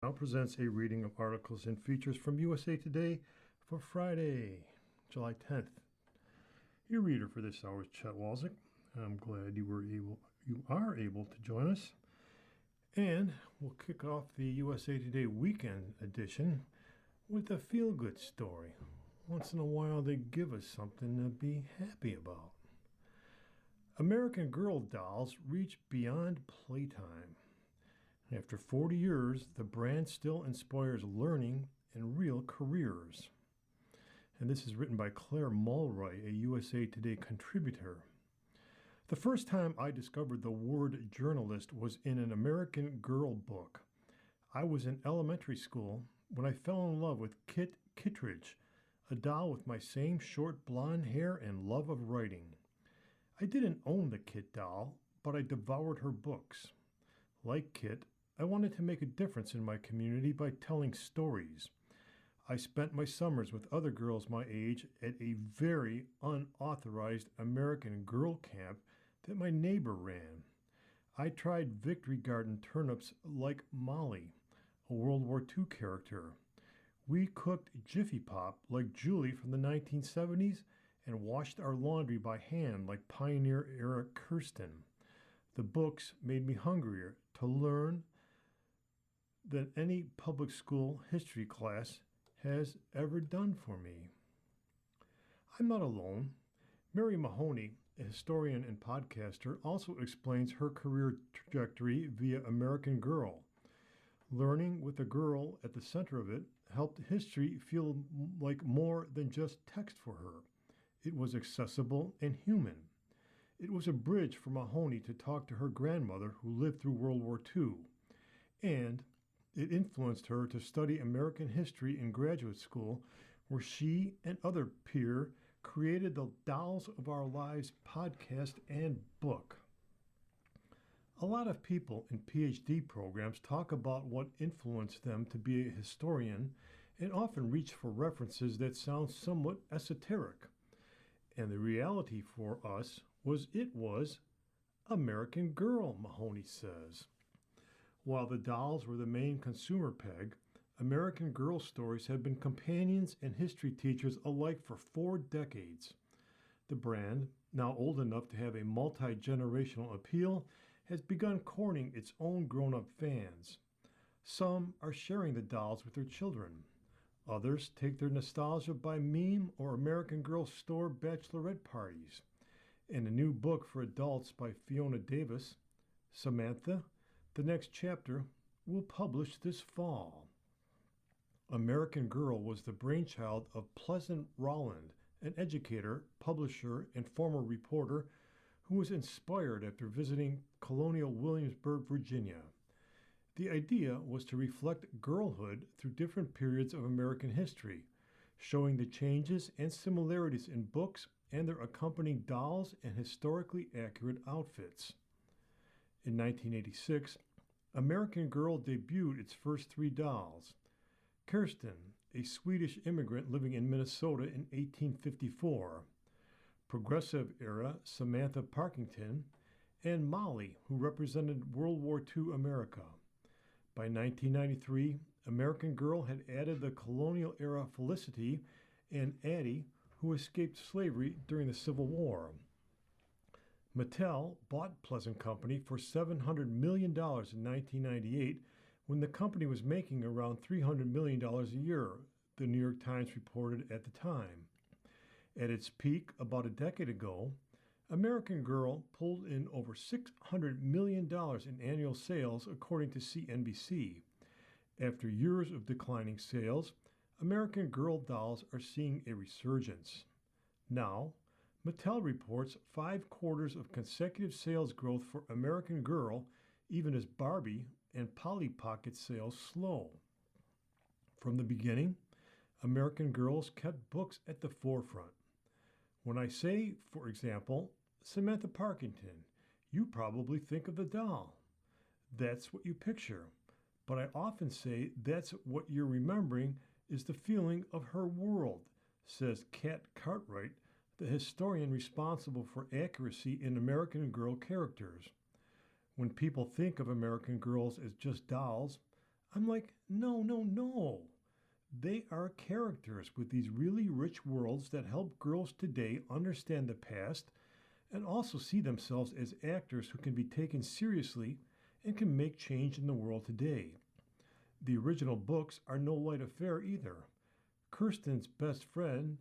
now presents a reading of articles and features from USA Today for Friday, July 10th. Your reader for this hour is Chet Walzik. I'm glad you are able to join us. And we'll kick off the USA Today weekend edition with a feel-good story. Once in a while, they give us something to be happy about. American Girl dolls reach beyond playtime. After 40 years, the brand still inspires learning and real careers. And this is written by Claire Mulroy, a USA Today contributor. The first time I discovered the word journalist was in an American Girl book. I was in elementary school when I fell in love with Kit Kittredge, a doll with my same short blonde hair and love of writing. I didn't own the Kit doll, but I devoured her books. Like Kit, I wanted to make a difference in my community by telling stories. I spent my summers with other girls my age at a very unauthorized American Girl camp that my neighbor ran. I tried Victory Garden turnips like Molly, a World War II character. We cooked Jiffy Pop like Julie from the 1970s and washed our laundry by hand like pioneer-era Kirsten. The books made me hungrier to learn than any public school history class has ever done for me. I'm not alone. Mary Mahoney, a historian and podcaster, also explains her career trajectory via American Girl. Learning with a girl at the center of it helped history feel like more than just text for her. It was accessible and human. It was a bridge for Mahoney to talk to her grandmother who lived through World War II. And it influenced her to study American history in graduate school, where she and other peers created the Dolls of Our Lives podcast and book. A lot of people in PhD programs talk about what influenced them to be a historian and often reach for references that sound somewhat esoteric. And the reality for us was it was American Girl, Mahoney says. While the dolls were the main consumer peg, American Girl stories have been companions and history teachers alike for 4 decades. The brand, now old enough to have a multi-generational appeal, has begun courting its own grown-up fans. Some are sharing the dolls with their children. Others take their nostalgia by meme or American Girl store bachelorette parties. And a new book for adults by Fiona Davis, Samantha, the next chapter, will publish this fall. American Girl was the brainchild of Pleasant Rowland, an educator, publisher, and former reporter who was inspired after visiting colonial Williamsburg, Virginia. The idea was to reflect girlhood through different periods of American history, showing the changes and similarities in books and their accompanying dolls and historically accurate outfits. In 1986, American Girl debuted its first 3 dolls. Kirsten, a Swedish immigrant living in Minnesota in 1854, Progressive-era Samantha Parkington, and Molly, who represented World War II America. By 1993, American Girl had added the colonial-era Felicity and Addie, who escaped slavery during the Civil War. Mattel bought Pleasant Company for $700 million in 1998 when the company was making around $300 million a year, the New York Times reported at the time. At its peak about a decade ago, American Girl pulled in over $600 million in annual sales, according to CNBC. After years of declining sales, American Girl dolls are seeing a resurgence. Now, Mattel reports 5 quarters of consecutive sales growth for American Girl, even as Barbie and Polly Pocket sales slow. From the beginning, American Girls kept books at the forefront. When I say, for example, Samantha Parkington, you probably think of the doll. That's what you picture. But I often say that's what you're remembering is the feeling of her world, says Kat Cartwright, the historian responsible for accuracy in American Girl characters. When people think of American Girls as just dolls, I'm like, no, no, no. They are characters with these really rich worlds that help girls today understand the past and also see themselves as actors who can be taken seriously and can make change in the world today. The original books are no light affair either. Kirsten's best friend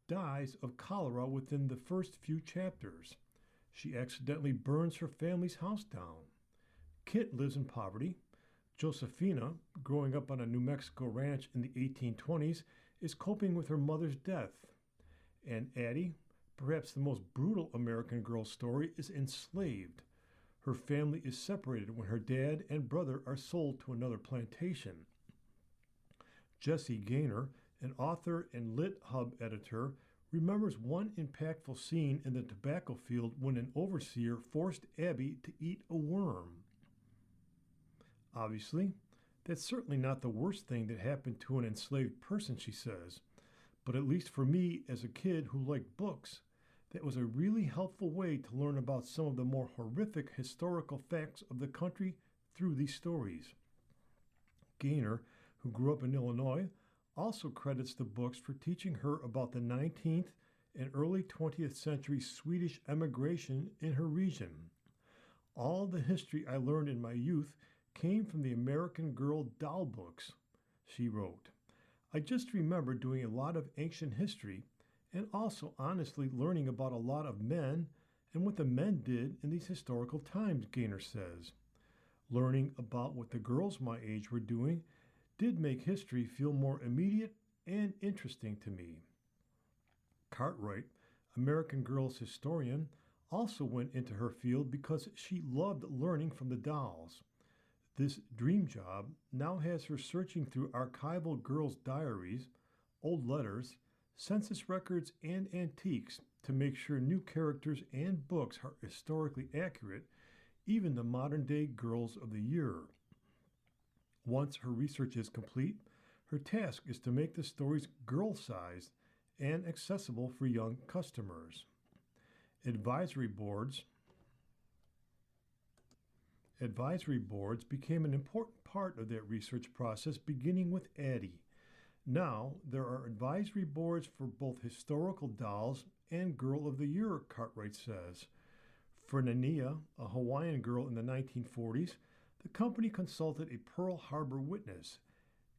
dies of cholera within the first few chapters. She accidentally burns her family's house down. Kit lives in poverty. Josefina, growing up on a New Mexico ranch in the 1820s, is coping with her mother's death. And Addie, perhaps the most brutal American Girl story, is enslaved. Her family is separated when her dad and brother are sold to another plantation. Jessie Gaynor, an author and Lit Hub editor, remembers one impactful scene in the tobacco field when an overseer forced Abby to eat a worm. Obviously, that's certainly not the worst thing that happened to an enslaved person, she says, but at least for me as a kid who liked books, that was a really helpful way to learn about some of the more horrific historical facts of the country through these stories. Gaynor, who grew up in Illinois, also credits the books for teaching her about the 19th and early 20th century Swedish emigration in her region. All the history I learned in my youth came from the American Girl doll books, she wrote. I just remember doing a lot of ancient history and also honestly learning about a lot of men and what the men did in these historical times, Gaynor says. Learning about what the girls my age were doing did make history feel more immediate and interesting to me. Cartwright, American Girl's historian, also went into her field because she loved learning from the dolls. This dream job now has her searching through archival girls' diaries, old letters, census records, and antiques to make sure new characters and books are historically accurate, even the modern day girls of the year. Once her research is complete, her task is to make the stories girl-sized and accessible for young customers. Advisory boards became an important part of that research process, beginning with Addie. Now, there are advisory boards for both historical dolls and Girl of the Year, Cartwright says. For Nania, a Hawaiian girl in the 1940s, the company consulted a Pearl Harbor witness.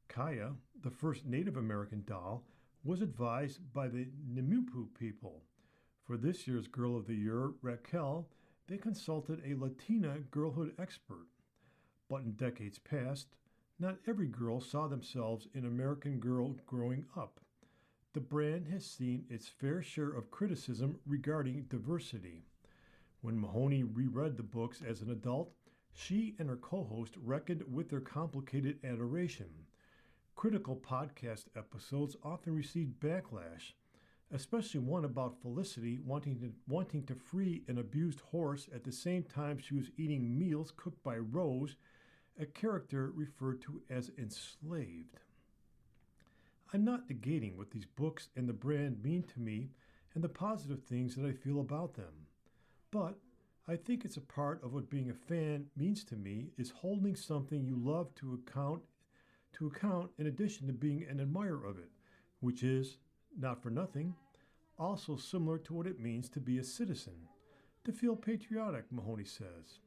Kaya, the first Native American doll, was advised by the Nimupu people. For this year's Girl of the Year, Raquel, they consulted a Latina girlhood expert. But in decades past, not every girl saw themselves in American Girl growing up. The brand has seen its fair share of criticism regarding diversity. When Mahoney reread the books as an adult, she and her co-host reckoned with their complicated adoration. Critical podcast episodes often received backlash, especially one about Felicity wanting to free an abused horse at the same time she was eating meals cooked by Rose, a character referred to as enslaved. I'm not negating what these books and the brand mean to me and the positive things that I feel about them, but I think it's a part of what being a fan means to me is holding something you love to account in addition to being an admirer of it, which is, not for nothing, also similar to what it means to be a citizen, to feel patriotic, Mahoney says.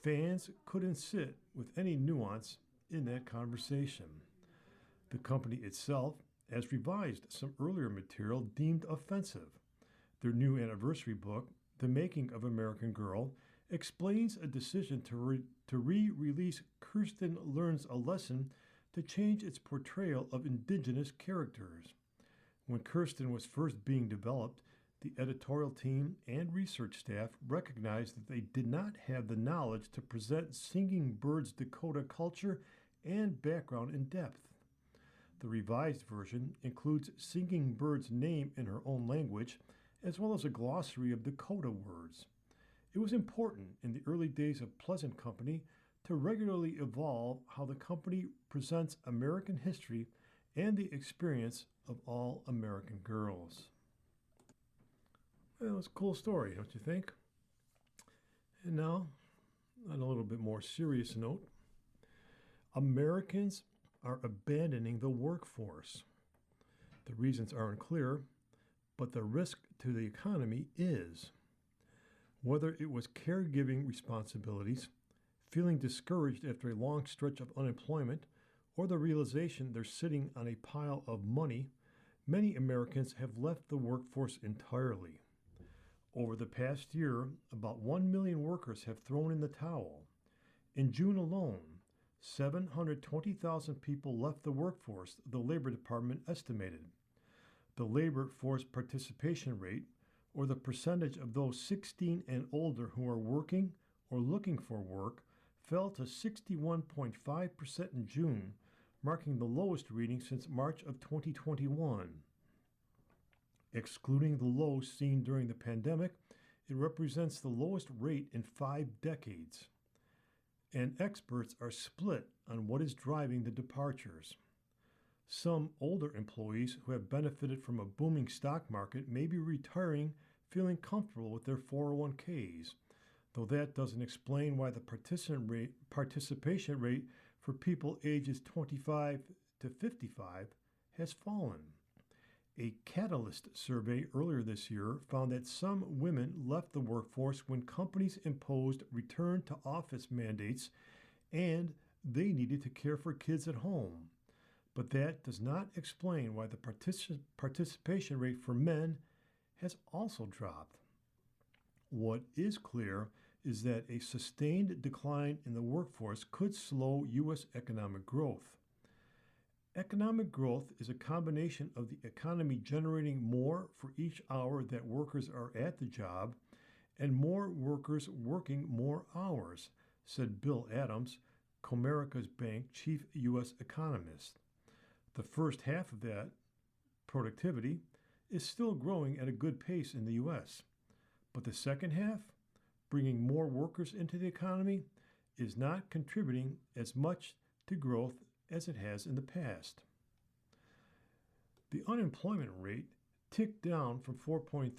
Fans couldn't sit with any nuance in that conversation. The company itself has revised some earlier material deemed offensive. Their new anniversary book, The Making of American Girl, explains a decision to re-release Kirsten Learns a Lesson to change its portrayal of indigenous characters. When Kirsten was first being developed, the editorial team and research staff recognized that they did not have the knowledge to present Singing Bird's Dakota culture and background in depth. The revised version includes Singing Bird's name in her own language, as well as a glossary of Dakota words. It was important in the early days of Pleasant Company to regularly evolve how the company presents American history and the experience of all American girls. Well, it's a cool story, don't you think? And now, on a little bit more serious note, Americans are abandoning the workforce. The reasons aren't clear, but the risk to the economy is. Whether it was caregiving responsibilities, feeling discouraged after a long stretch of unemployment, or the realization they're sitting on a pile of money, many Americans have left the workforce entirely. Over the past year, about 1 million workers have thrown in the towel. In June alone, 720,000 people left the workforce, the Labor Department estimated. The labor force participation rate, or the percentage of those 16 and older who are working or looking for work, fell to 61.5% in June, marking the lowest reading since March of 2021. Excluding the low seen during the pandemic, it represents the lowest rate in 5 decades. And experts are split on what is driving the departures. Some older employees who have benefited from a booming stock market may be retiring feeling comfortable with their 401ks, though that doesn't explain why the participation rate for people ages 25 to 55 has fallen. A Catalyst survey earlier this year found that some women left the workforce when companies imposed return to office mandates and they needed to care for kids at home. But that does not explain why the participation rate for men has also dropped. What is clear is that a sustained decline in the workforce could slow U.S. economic growth. Economic growth is a combination of the economy generating more for each hour that workers are at the job and more workers working more hours, said Bill Adams, Comerica's Bank chief U.S. economist. The first half of that productivity is still growing at a good pace in the U.S., but the second half, bringing more workers into the economy, is not contributing as much to growth as it has in the past. The unemployment rate ticked down from 4.3%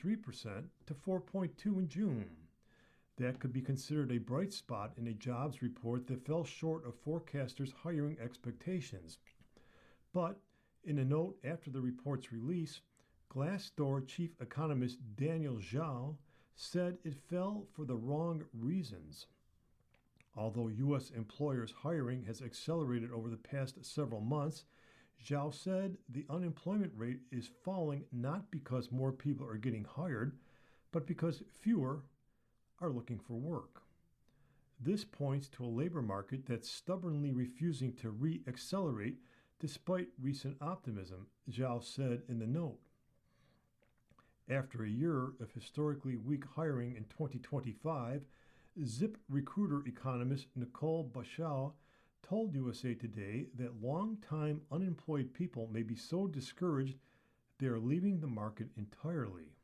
to 4.2% in June. That could be considered a bright spot in a jobs report that fell short of forecasters' hiring expectations. But in a note after the report's release, Glassdoor chief economist Daniel Zhao said it fell for the wrong reasons. Although U.S. employers' hiring has accelerated over the past several months, Zhao said the unemployment rate is falling not because more people are getting hired, but because fewer are looking for work. This points to a labor market that's stubbornly refusing to re-accelerate despite recent optimism, Zhao said in the note. After a year of historically weak hiring in 2025, ZipRecruiter economist Nicole Bashau told USA Today that long-time unemployed people may be so discouraged they are leaving the market entirely.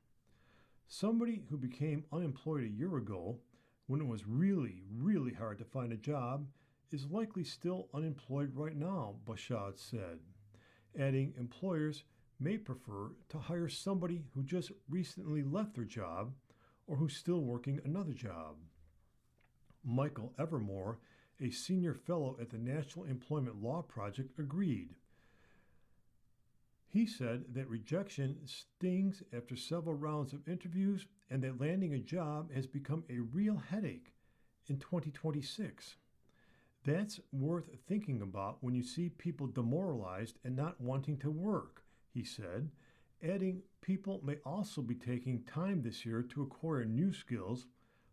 Somebody who became unemployed a year ago, when it was really, really hard to find a job, is likely still unemployed right now, Bashad said, adding employers may prefer to hire somebody who just recently left their job or who's still working another job. Michael Evermore, a senior fellow at the National Employment Law Project, agreed. He said that rejection stings after several rounds of interviews and that landing a job has become a real headache in 2026. That's worth thinking about when you see people demoralized and not wanting to work, he said, adding people may also be taking time this year to acquire new skills,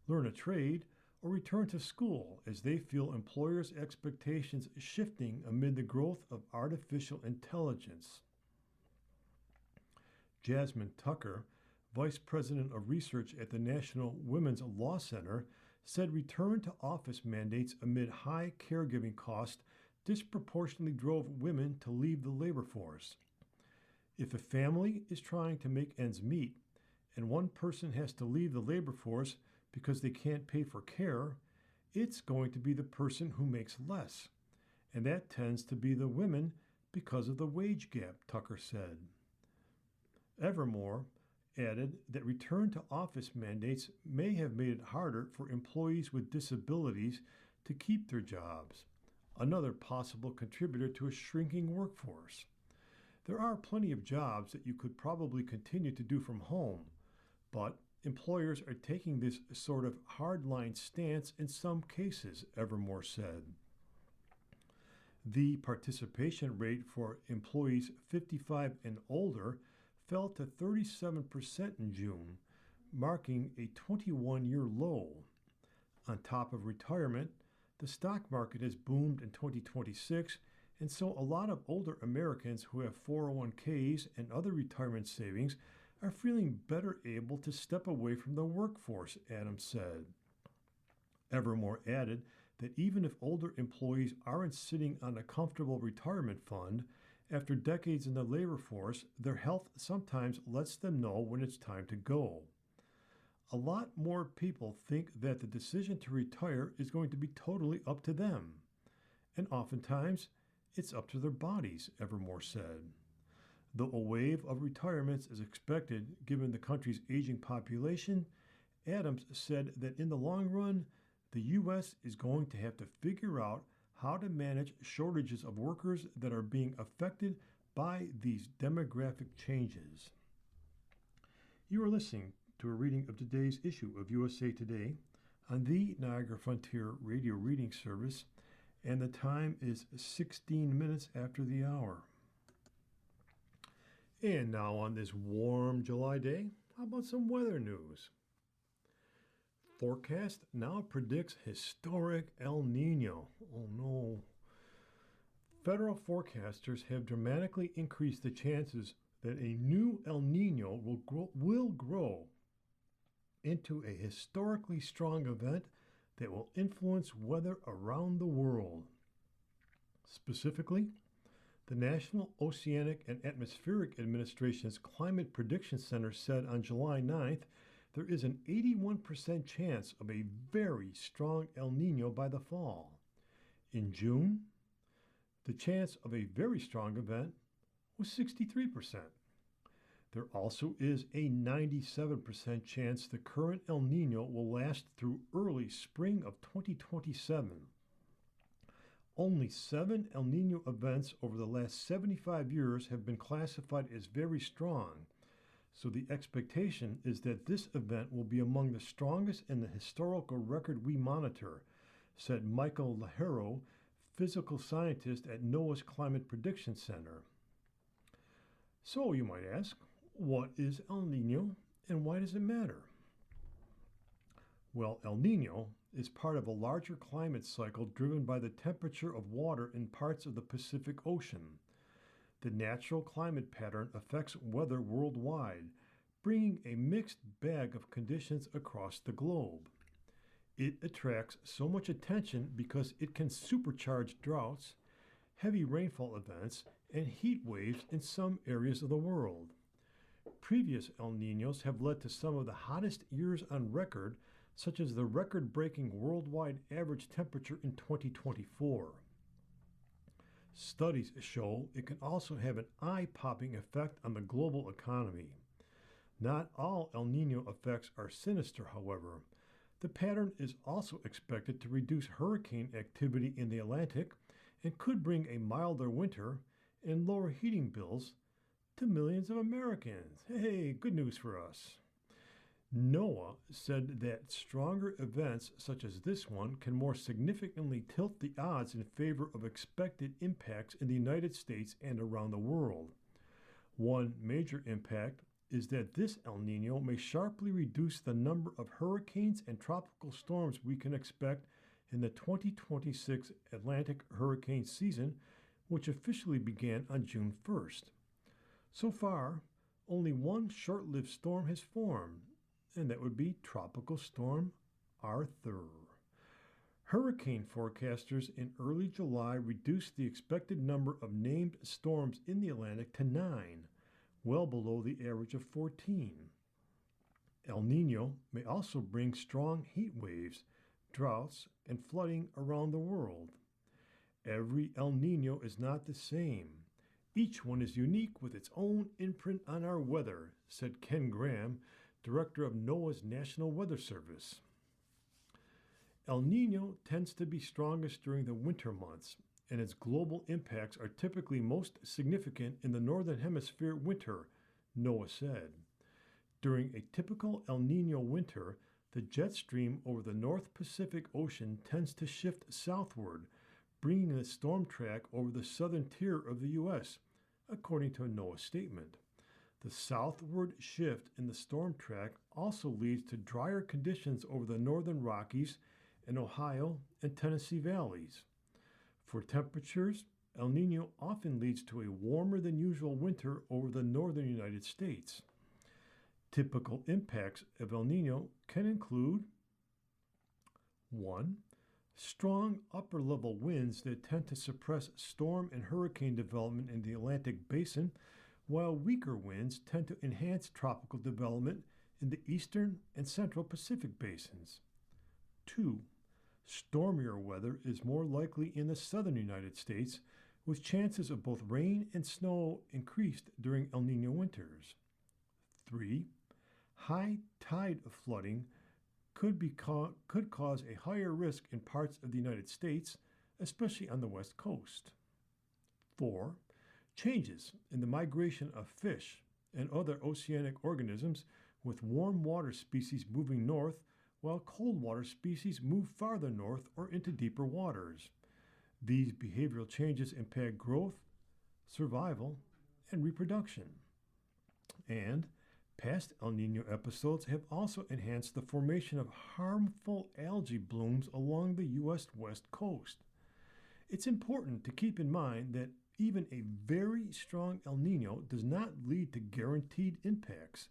learn a trade, or return to school as they feel employers' expectations shifting amid the growth of artificial intelligence. Jasmine Tucker, Vice President of Research at the National Women's Law Center, said return to office mandates amid high caregiving costs disproportionately drove women to leave the labor force. If a family is trying to make ends meet and one person has to leave the labor force because they can't pay for care, it's going to be the person who makes less. And that tends to be the women because of the wage gap, Tucker said. Evermore added that return to office mandates may have made it harder for employees with disabilities to keep their jobs. another possible contributor to a shrinking workforce. There are plenty of jobs that you could probably continue to do from home, but employers are taking this sort of hardline stance in some cases, Evermore said. The participation rate for employees 55 and older fell to 37% in June, marking a 21-year low. On top of retirement, the stock market has boomed in 2026, and so a lot of older Americans who have 401ks and other retirement savings are feeling better able to step away from the workforce, Adams said. Evermore added that even if older employees aren't sitting on a comfortable retirement fund, after decades in the labor force, their health sometimes lets them know when it's time to go. A lot more people think that the decision to retire is going to be totally up to them, and oftentimes it's up to their bodies, Evermore said. Though a wave of retirements is expected given the country's aging population, Adams said that in the long run, the U.S. is going to have to figure out how to manage shortages of workers that are being affected by these demographic changes. You are listening to a reading of today's issue of USA Today on the Niagara Frontier Radio Reading Service, and the time is 16 minutes after the hour. And now on this warm July day, how about some weather news? Forecast now predicts historic El Nino. Oh no. Federal forecasters have dramatically increased the chances that a new El Nino will grow into a historically strong event that will influence weather around the world. Specifically, the National Oceanic and Atmospheric Administration's Climate Prediction Center said on July 9th there is an 81% chance of a very strong El Nino by the fall. In June, the chance of a very strong event was 63%. There also is a 97% chance the current El Nino will last through early spring of 2027. Only 7 El Nino events over the last 75 years have been classified as very strong, so the expectation is that this event will be among the strongest in the historical record we monitor, said Michael Lahero, physical scientist at NOAA's Climate Prediction Center. So you might ask, what is El Nino and why does it matter? Well, El Nino is part of a larger climate cycle driven by the temperature of water in parts of the Pacific Ocean. The natural climate pattern affects weather worldwide, bringing a mixed bag of conditions across the globe. It attracts so much attention because it can supercharge droughts, heavy rainfall events, and heat waves in some areas of the world. Previous El Ninos have led to some of the hottest years on record, such as the record-breaking worldwide average temperature in 2024. Studies show it can also have an eye-popping effect on the global economy. Not all El Nino effects are sinister, however. The pattern is also expected to reduce hurricane activity in the Atlantic and could bring a milder winter and lower heating bills to millions of Americans. Hey, good news for us. NOAA said that stronger events such as this one can more significantly tilt the odds in favor of expected impacts in the United States and around the world. One major impact is that this El Nino may sharply reduce the number of hurricanes and tropical storms we can expect in the 2026 Atlantic hurricane season, which officially began on June 1st. So far, only one short-lived storm has formed, and that would be Tropical Storm Arthur. Hurricane forecasters in early July reduced the expected number of named storms in the Atlantic to 9, well below the average of 14. El Nino may also bring strong heat waves, droughts, and flooding around the world. Every El Nino is not the same. Each one is unique with its own imprint on our weather, said Ken Graham, director of NOAA's National Weather Service. El Nino tends to be strongest during the winter months, and its global impacts are typically most significant in the Northern Hemisphere winter, NOAA said. During a typical El Nino winter, the jet stream over the North Pacific Ocean tends to shift southward, bringing the storm track over the southern tier of the U.S., according to a NOAA statement. The southward shift in the storm track also leads to drier conditions over the northern Rockies and Ohio and Tennessee valleys. For temperatures, El Nino often leads to a warmer than usual winter over the northern United States. Typical impacts of El Nino can include 1. Strong upper-level winds that tend to suppress storm and hurricane development in the Atlantic Basin, while weaker winds tend to enhance tropical development in the eastern and central Pacific basins. 2. Stormier weather is more likely in the southern United States, with chances of both rain and snow increased during El Nino winters. 3. High tide flooding could cause a higher risk in parts of the United States, especially on the west coast. 4. Changes in the migration of fish and other oceanic organisms, with warm water species moving north while cold water species move farther north or into deeper waters. These behavioral changes impact growth, survival, and reproduction. And past El Nino episodes have also enhanced the formation of harmful algae blooms along the U.S. West Coast. It's important to keep in mind that even a very strong El Nino does not lead to guaranteed impacts.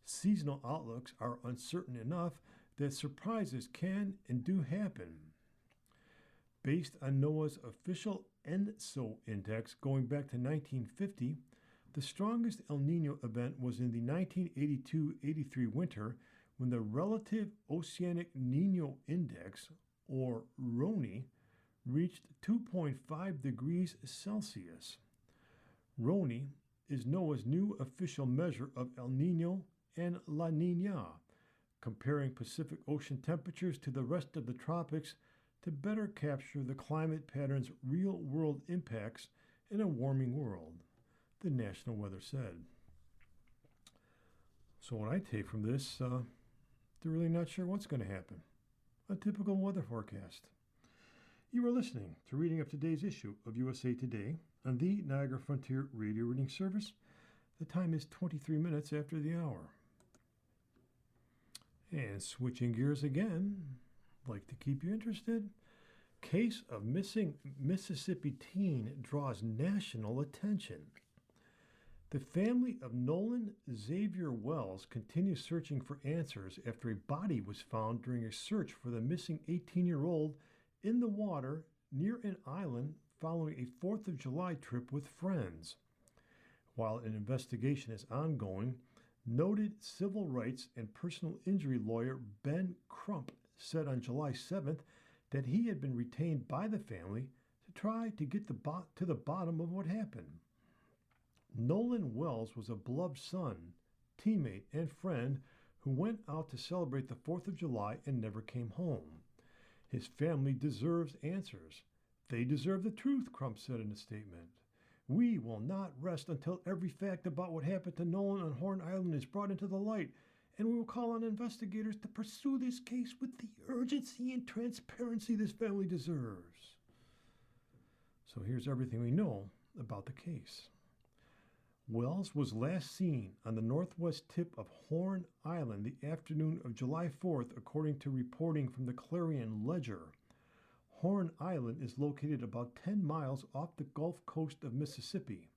Seasonal outlooks are uncertain enough that surprises can and do happen. Based on NOAA's official ENSO index going back to 1950, the strongest El Nino event was in the 1982-83 winter, when the Relative Oceanic Nino Index, or RONI, reached 2.5 degrees Celsius. RONI is NOAA's new official measure of El Nino and La Niña, comparing Pacific Ocean temperatures to the rest of the tropics to better capture the climate pattern's real-world impacts in a warming world, the National Weather said. So what I take from this, they're really not sure what's going to happen. A typical weather forecast. You are listening to reading of today's issue of USA Today on the Niagara Frontier Radio Reading Service. The time is 23 minutes after the hour. And switching gears again, like to keep you interested, case of missing Mississippi teen draws national attention. The family of Nolan Xavier Wells continues searching for answers after a body was found during a search for the missing 18-year-old in the water near an island following a 4th of July trip with friends. While an investigation is ongoing, noted civil rights and personal injury lawyer Ben Crump said on July 7th that he had been retained by the family to try to get to the bottom of what happened. Nolan Wells was a beloved son, teammate, and friend who went out to celebrate the 4th of July and never came home. His family deserves answers. They deserve the truth, Crump said in a statement. We will not rest until every fact about what happened to Nolan on Horn Island is brought into the light, and we will call on investigators to pursue this case with the urgency and transparency this family deserves. So here's everything we know about the case. Wells was last seen on the northwest tip of Horn Island the afternoon of July 4th, according to reporting from the Clarion Ledger. Horn Island is located about 10 miles off the Gulf Coast of Mississippi.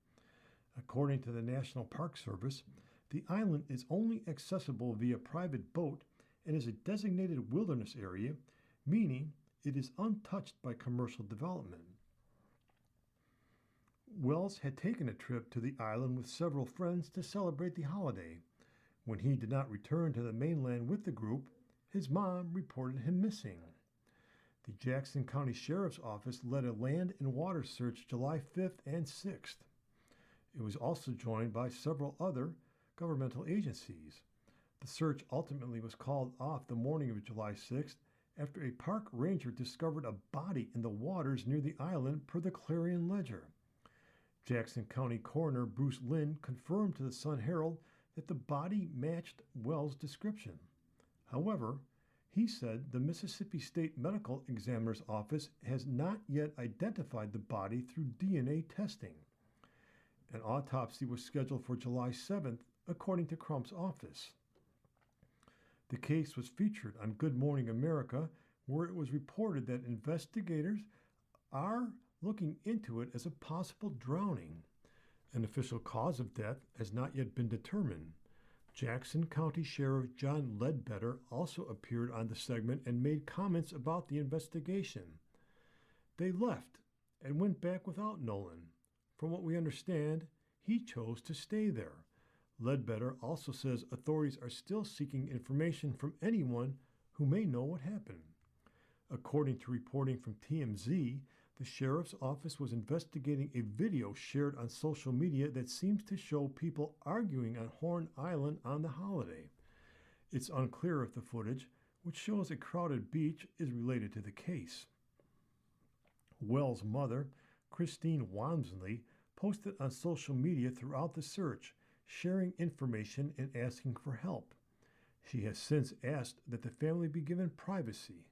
According to the National Park Service, the island is only accessible via private boat and is a designated wilderness area, meaning it is untouched by commercial development. Wells had taken a trip to the island with several friends to celebrate the holiday. When he did not return to the mainland with the group, his mom reported him missing. The Jackson County Sheriff's Office led a land and water search July 5th and 6th. It was also joined by several other governmental agencies. The search ultimately was called off the morning of July 6th after a park ranger discovered a body in the waters near the island, per the Clarion Ledger. Jackson County Coroner Bruce Lynn confirmed to the Sun-Herald that the body matched Wells' description. However, he said the Mississippi State Medical Examiner's Office has not yet identified the body through DNA testing. An autopsy was scheduled for July 7th, according to Crump's office. The case was featured on Good Morning America, where it was reported that investigators are looking into it as a possible drowning. An official cause of death has not yet been determined. Jackson County Sheriff John Ledbetter also appeared on the segment and made comments about the investigation. They left and went back without Nolan. From what we understand, he chose to stay there. Ledbetter also says authorities are still seeking information from anyone who may know what happened. According to reporting from TMZ, the sheriff's office was investigating a video shared on social media that seems to show people arguing on Horn Island on the holiday. It's unclear if the footage, which shows a crowded beach, is related to the case. Wells' mother, Christine Wansley, posted on social media throughout the search, sharing information and asking for help. She has since asked that the family be given privacy.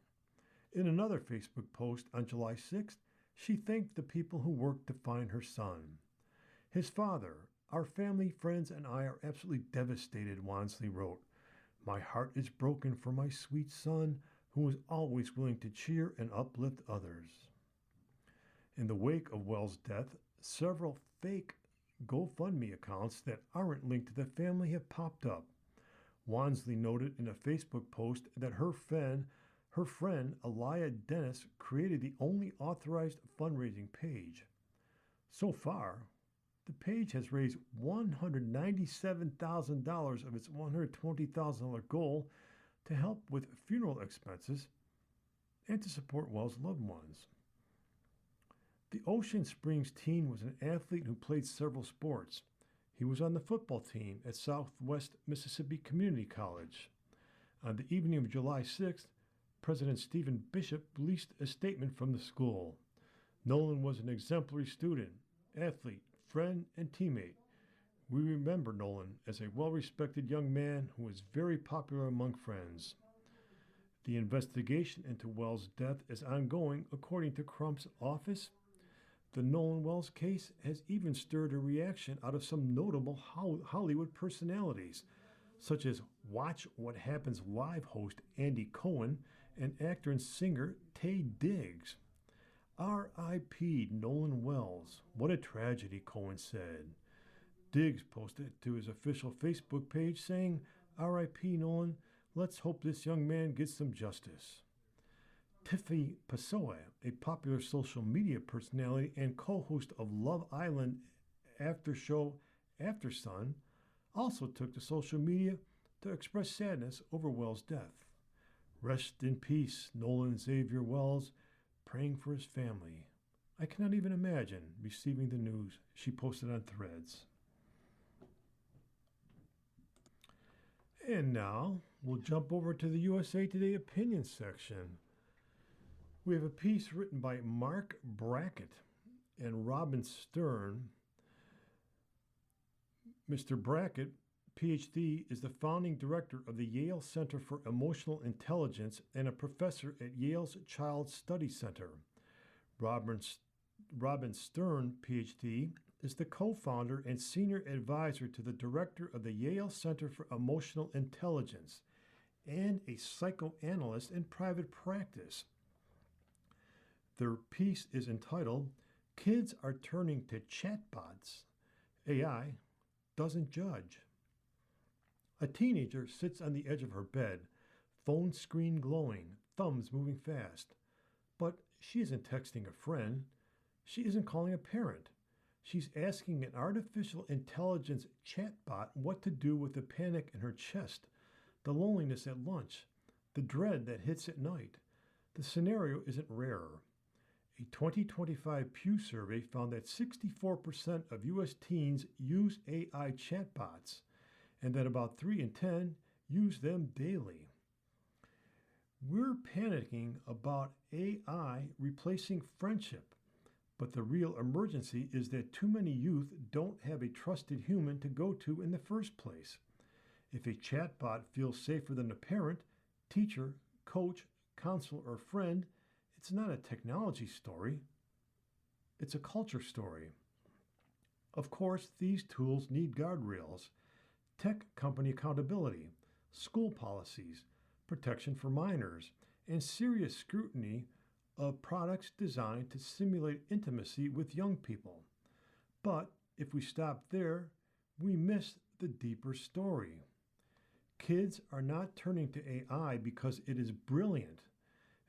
In another Facebook post on July 6th, she thanked the people who worked to find her son. His father, our family, friends, and I are absolutely devastated, Wansley wrote. My heart is broken for my sweet son, who was always willing to cheer and uplift others. In the wake of Wells' death, several fake GoFundMe accounts that aren't linked to the family have popped up. Wansley noted in a Facebook post that her friend Aliyah Dennis created the only authorized fundraising page. So far, the page has raised $197,000 of its $120,000 goal to help with funeral expenses and to support Wells' loved ones. The Ocean Springs teen was an athlete who played several sports. He was on the football team at Southwest Mississippi Community College. On the evening of July 6th, President Stephen Bishop released a statement from the school. Nolan was an exemplary student, athlete, friend, and teammate. We remember Nolan as a well-respected young man who was very popular among friends. The investigation into Wells' death is ongoing, according to Crump's office. The Nolan Wells case has even stirred a reaction out of some notable Hollywood personalities, such as Watch What Happens Live host Andy Cohen and actor and singer Taye Diggs. R.I.P. Nolan Wells. What a tragedy, Cohen said. Diggs posted to his official Facebook page saying, R.I.P. Nolan, let's hope this young man gets some justice. Tiffany Passoa, a popular social media personality and co-host of Love Island after show After Sun, also took to social media to express sadness over Wells' death. Rest in peace, Nolan Xavier Wells, praying for his family. I cannot even imagine receiving the news, she posted on Threads. And now, we'll jump over to the USA Today opinion section. We have a piece written by Mark Brackett and Robin Stern. Mr. Brackett, PhD, is the founding director of the Yale Center for Emotional Intelligence and a professor at Yale's Child Study Center. Robin Stern, PhD, is the co-founder and senior advisor to the director of the Yale Center for Emotional Intelligence and a psychoanalyst in private practice. Their piece is entitled, Kids Are Turning to Chatbots. AI Doesn't Judge. A teenager sits on the edge of her bed, phone screen glowing, thumbs moving fast. But she isn't texting a friend. She isn't calling a parent. She's asking an artificial intelligence chatbot what to do with the panic in her chest, the loneliness at lunch, the dread that hits at night. The scenario isn't rare. A 2025 Pew survey found that 64% of U.S. teens use AI chatbots, and that about 3 in 10 use them daily. We're panicking about AI replacing friendship, but the real emergency is that too many youth don't have a trusted human to go to in the first place. If a chatbot feels safer than a parent, teacher, coach, counselor, or friend, it's not a technology story, it's a culture story. Of course, these tools need guardrails, tech company accountability, school policies, protection for minors, and serious scrutiny of products designed to simulate intimacy with young people. But if we stop there, we miss the deeper story. Kids are not turning to AI because it is brilliant.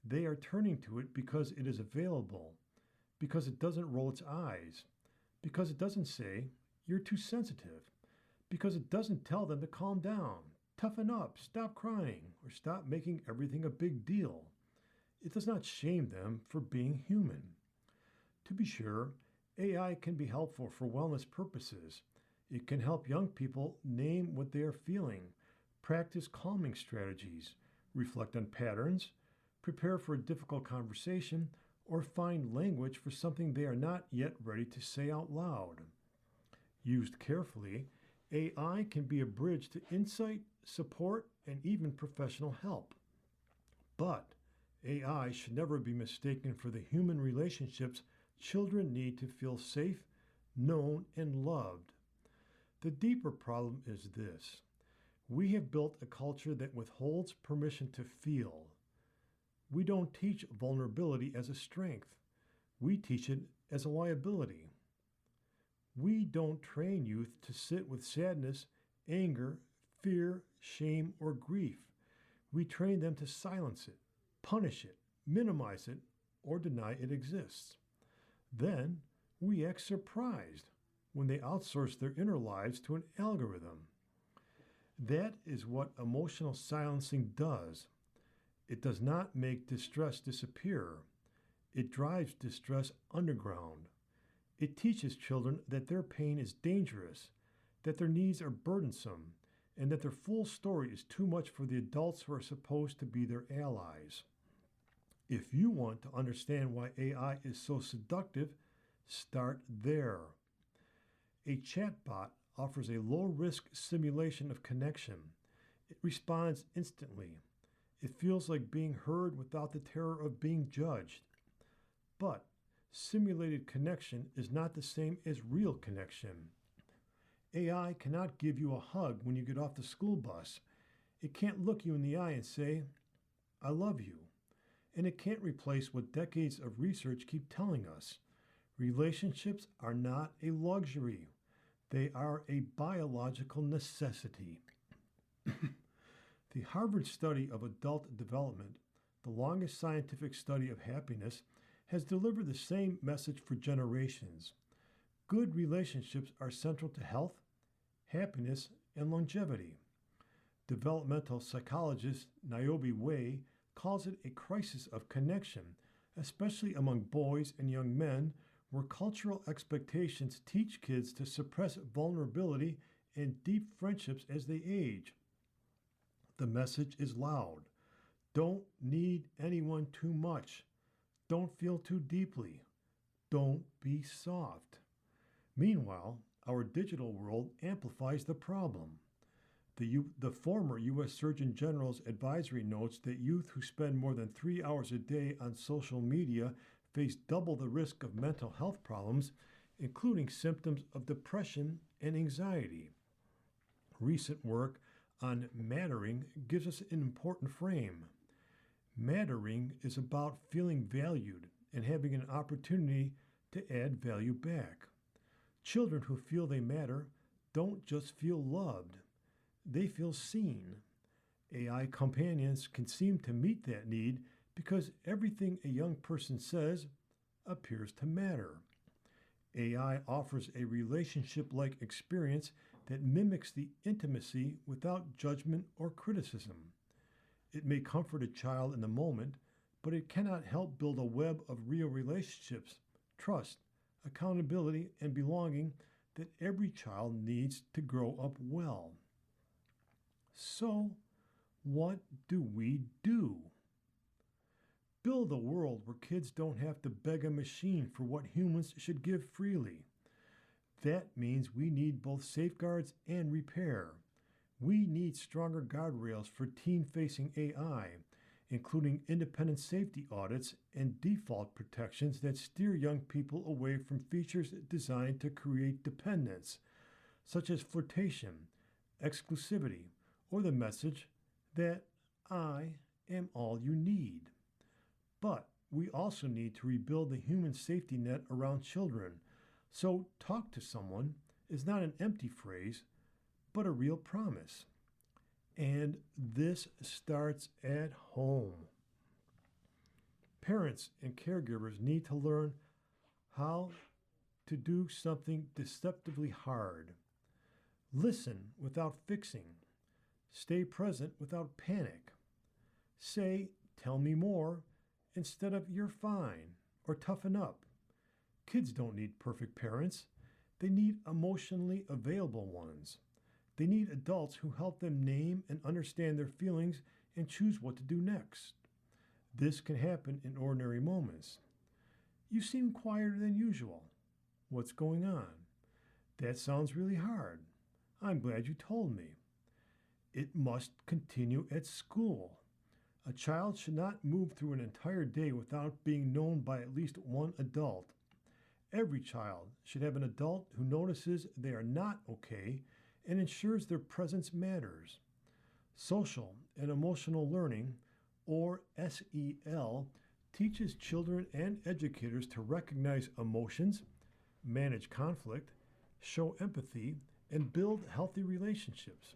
They are turning to it because it is available, because it doesn't roll its eyes, because it doesn't say, "You're too sensitive," because it doesn't tell them to calm down, toughen up, stop crying, or stop making everything a big deal. It does not shame them for being human. To be sure, AI can be helpful for wellness purposes. It can help young people name what they are feeling, practice calming strategies, reflect on patterns, prepare for a difficult conversation, or find language for something they are not yet ready to say out loud. Used carefully, AI can be a bridge to insight, support, and even professional help. But AI should never be mistaken for the human relationships children need to feel safe, known, and loved. The deeper problem is this: we have built a culture that withholds permission to feel. We don't teach vulnerability as a strength, we teach it as a liability. We don't train youth to sit with sadness, anger, fear, shame, or grief. We train them to silence it, punish it, minimize it, or deny it exists. Then we act surprised when they outsource their inner lives to an algorithm. That is what emotional silencing does. It does not make distress disappear. It drives distress underground. It teaches children that their pain is dangerous, that their needs are burdensome, and that their full story is too much for the adults who are supposed to be their allies. If you want to understand why AI is so seductive, start there. A chatbot offers a low risk simulation of connection. It responds instantly. It feels like being heard without the terror of being judged. But simulated connection is not the same as real connection. AI cannot give you a hug when you get off the school bus. It can't look you in the eye and say, "I love you." And it can't replace what decades of research keep telling us. Relationships are not a luxury. They are a biological necessity. The Harvard study of adult development, the longest scientific study of happiness, has delivered the same message for generations. Good relationships are central to health, happiness, and longevity. Developmental psychologist Niobe Way calls it a crisis of connection, especially among boys and young men, where cultural expectations teach kids to suppress vulnerability and deep friendships as they age. The message is loud. Don't need anyone too much. Don't feel too deeply. Don't be soft. Meanwhile, our digital world amplifies the problem. The former U.S. Surgeon General's advisory notes that youth who spend more than 3 hours a day on social media face double the risk of mental health problems, including symptoms of depression and anxiety. Recent work on mattering gives us an important frame. Mattering is about feeling valued and having an opportunity to add value back. Children who feel they matter don't just feel loved, they feel seen. AI companions can seem to meet that need because everything a young person says appears to matter. AI offers a relationship like experience that mimics the intimacy without judgment or criticism. It may comfort a child in the moment, but it cannot help build a web of real relationships, trust, accountability, and belonging that every child needs to grow up well. So, what do we do? Build a world where kids don't have to beg a machine for what humans should give freely. That means we need both safeguards and repair. We need stronger guardrails for teen-facing AI, including independent safety audits and default protections that steer young people away from features designed to create dependence, such as flirtation, exclusivity, or the message that I am all you need. But we also need to rebuild the human safety net around children. So, talk to someone is not an empty phrase, but a real promise. And this starts at home. Parents and caregivers need to learn how to do something deceptively hard. Listen without fixing. Stay present without panic. Say, "Tell me more," instead of "You're fine" or "Toughen up." Kids don't need perfect parents. They need emotionally available ones. They need adults who help them name and understand their feelings and choose what to do next. This can happen in ordinary moments. "You seem quieter than usual. What's going on?" "That sounds really hard. I'm glad you told me." It must continue at school. A child should not move through an entire day without being known by at least one adult. Every child should have an adult who notices they are not okay and ensures their presence matters. Social and emotional learning, or SEL, teaches children and educators to recognize emotions, manage conflict, show empathy, and build healthy relationships.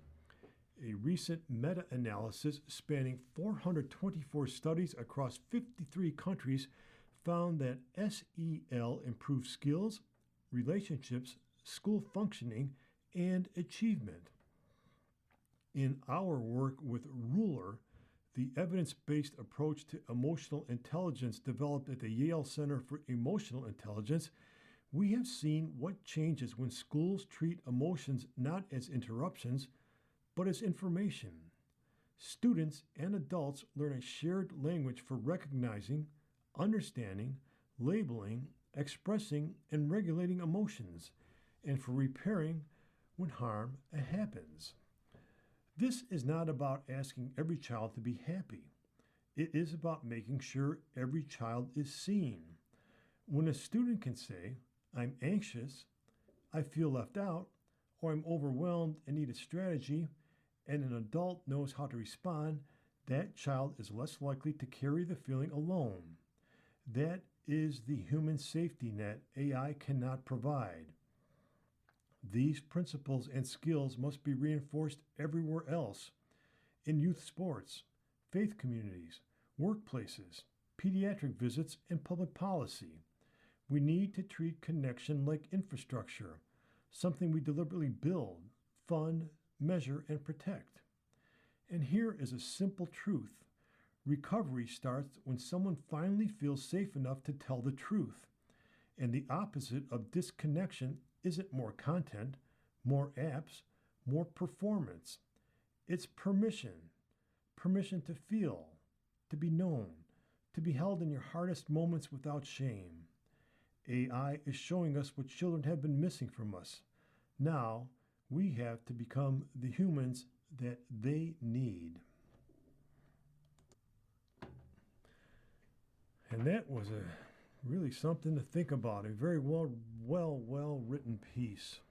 A recent meta-analysis spanning 424 studies across 53 countries found that SEL improves skills, relationships, school functioning, and achievement. In our work with Ruler, the evidence-based approach to emotional intelligence developed at the Yale Center for Emotional Intelligence, we have seen what changes when schools treat emotions not as interruptions, but as information. Students and adults learn a shared language for recognizing, understanding, labeling, expressing, and regulating emotions, and for repairing when harm happens. This is not about asking every child to be happy. It is about making sure every child is seen. When a student can say, "I'm anxious, I feel left out," or "I'm overwhelmed and need a strategy," and an adult knows how to respond, that child is less likely to carry the feeling alone. That is the human safety net AI cannot provide. These principles and skills must be reinforced everywhere else: in youth sports, faith communities, workplaces, pediatric visits, and public policy. We need to treat connection like infrastructure, something we deliberately build, fund, measure, and protect. And here is a simple truth. Recovery starts when someone finally feels safe enough to tell the truth. And the opposite of disconnection isn't more content, more apps, more performance. It's permission. Permission to feel, to be known, to be held in your hardest moments without shame. AI is showing us what children have been missing from us. Now, we have to become the humans that they need. And that was really something to think about. A very well written piece.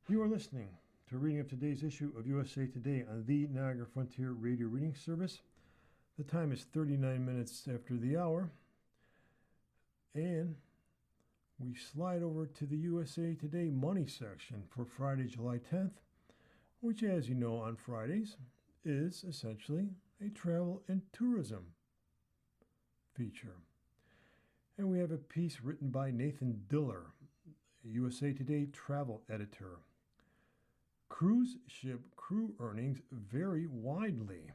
You are listening to a reading of today's issue of USA Today on the Niagara Frontier Radio Reading Service. The time is 39 minutes after the hour. And we slide over to the USA Today Money section for Friday, July 10th, which, as you know, on Fridays is essentially a travel and tourism feature. And we have a piece written by Nathan Diller, a USA Today travel editor. Cruise ship crew earnings vary widely.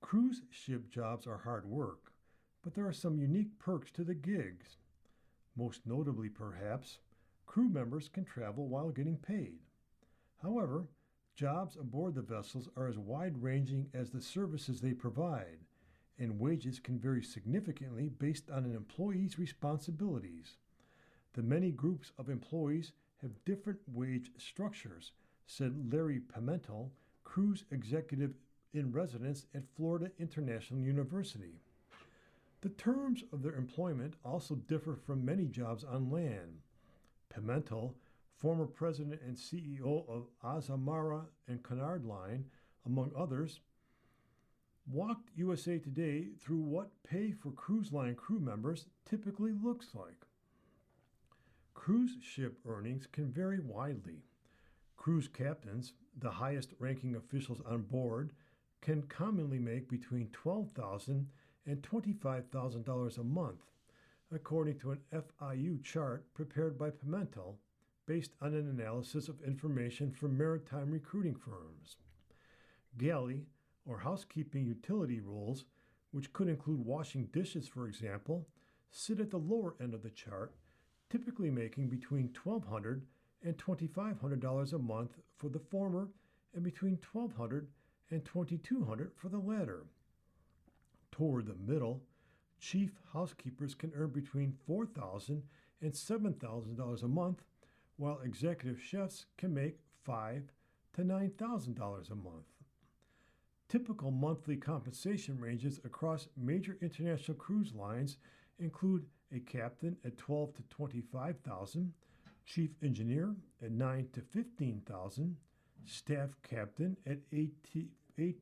Cruise ship jobs are hard work, but there are some unique perks to the gigs. Most notably, perhaps, crew members can travel while getting paid. However, jobs aboard the vessels are as wide-ranging as the services they provide, and wages can vary significantly based on an employee's responsibilities. The many groups of employees have different wage structures, said Larry Pimentel, cruise executive in residence at Florida International University. The terms of their employment also differ from many jobs on land. Pimentel, former president and CEO of Azamara and Cunard Line, among others, walked USA Today through what pay for cruise line crew members typically looks like. Cruise ship earnings can vary widely. Cruise captains, the highest ranking officials on board, can commonly make between $12,000 and $25,000 a month, according to an FIU chart prepared by Pimentel based on an analysis of information from maritime recruiting firms. Galley, or housekeeping utility roles, which could include washing dishes, for example, sit at the lower end of the chart, typically making between $1,200 and $2,500 a month for the former and between $1,200 and $2,200 for the latter. Toward the middle, chief housekeepers can earn between $4,000 and $7,000 a month, while executive chefs can make $5,000 to $9,000 a month. Typical monthly compensation ranges across major international cruise lines include a captain at $12,000 to $25,000, chief engineer at $9,000 to $15,000, staff captain at $8,000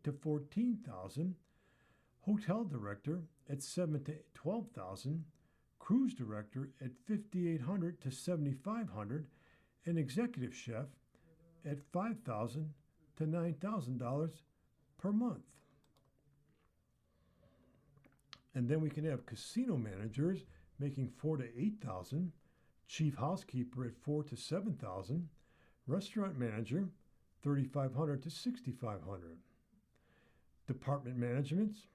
to $14,000, hotel director at $7,000 to $12,000, cruise director at $5,800 to $7,500, and executive chef at $5,000 to $9,000 per month. And then we can have casino managers making $4,000 to $8,000, chief housekeeper at $4,000 to $7,000, restaurant manager $3,500 to $6,500. Department managements,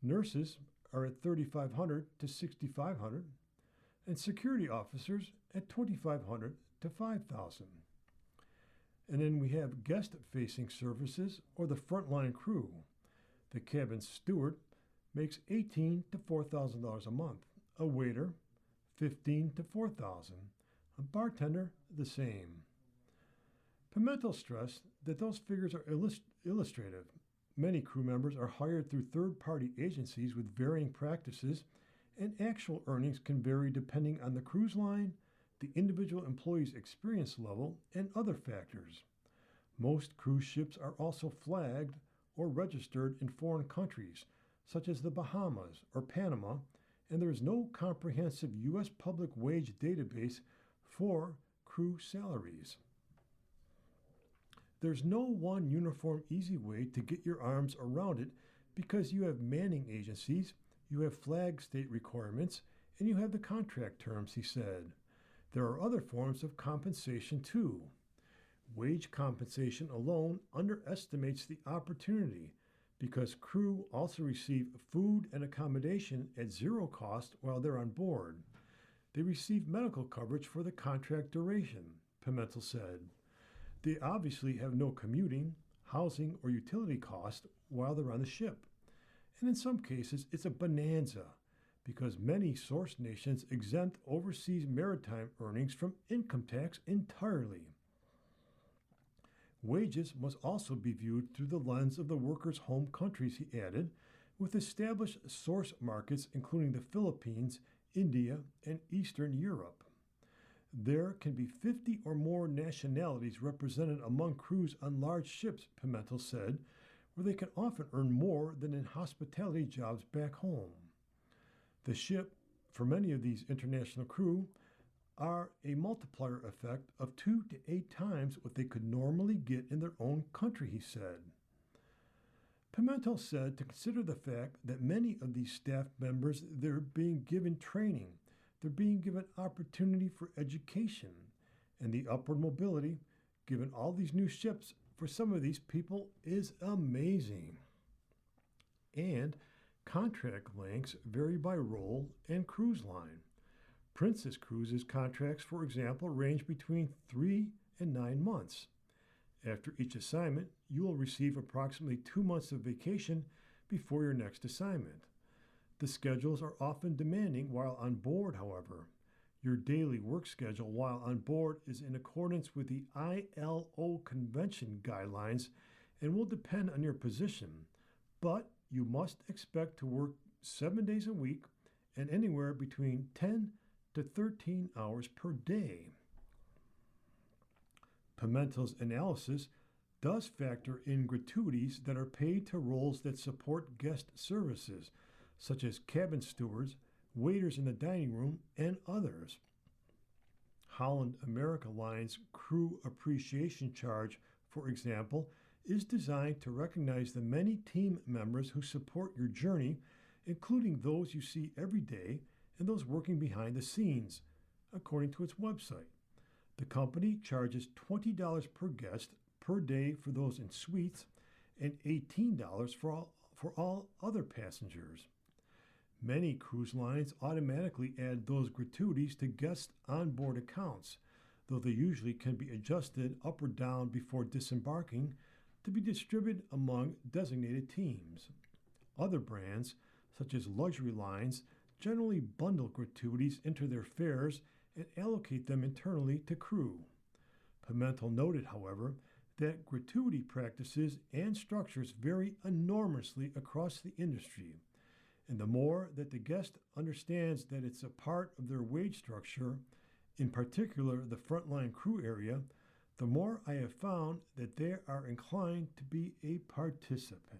nurses are at $3,500 to $6,500, and security officers at $2,500 to $5,000. And then we have guest-facing services or the frontline crew. The cabin steward makes $18,000 to $4,000 a month. A waiter, $15,000 to $4,000. A bartender, the same. Pimentel stressed that those figures are illustrative. Many crew members are hired through third-party agencies with varying practices, and actual earnings can vary depending on the cruise line, the individual employee's experience level, and other factors. Most cruise ships are also flagged or registered in foreign countries, such as the Bahamas or Panama, and there is no comprehensive U.S. public wage database for crew salaries. There's no one uniform easy way to get your arms around it because you have manning agencies, you have flag state requirements, and you have the contract terms, he said. There are other forms of compensation too. Wage compensation alone underestimates the opportunity because crew also receive food and accommodation at zero cost while they're on board. They receive medical coverage for the contract duration, Pimentel said. They obviously have no commuting, housing, or utility cost while they're on the ship. And in some cases, it's a bonanza because many source nations exempt overseas maritime earnings from income tax entirely. Wages must also be viewed through the lens of the workers' home countries, he added, with established source markets including the Philippines, India, and Eastern Europe. There can be 50 or more nationalities represented among crews on large ships, Pimentel said, where they can often earn more than in hospitality jobs back home. The ship, for many of these international crew, are a multiplier effect of 2 to 8 times what they could normally get in their own country, he said. Pimentel said to consider the fact that many of these staff members, they're being given training, they're being given opportunity for education, and the upward mobility, given all these new ships, for some of these people is amazing. And contract lengths vary by role and cruise line. Princess Cruises contracts, for example, range between 3 and 9 months. After each assignment, you will receive approximately 2 months of vacation before your next assignment. The schedules are often demanding while on board, however. Your daily work schedule while on board is in accordance with the ILO convention guidelines and will depend on your position, but you must expect to work 7 days a week and anywhere between 10 to 13 hours per day. Pimentel's analysis does factor in gratuities that are paid to roles that support guest services, such as cabin stewards, waiters in the dining room, and others. Holland America Line's Crew Appreciation Charge, for example, is designed to recognize the many team members who support your journey, including those you see every day and those working behind the scenes, according to its website. The company charges $20 per guest per day for those in suites and $18 for all other passengers. Many cruise lines automatically add those gratuities to guest onboard accounts, though they usually can be adjusted up or down before disembarking to be distributed among designated teams. Other brands, such as luxury lines, generally bundle gratuities into their fares and allocate them internally to crew. Pimentel noted, however, that gratuity practices and structures vary enormously across the industry, and the more that the guest understands that it's a part of their wage structure, in particular the frontline crew area, the more I have found that they are inclined to be a participant.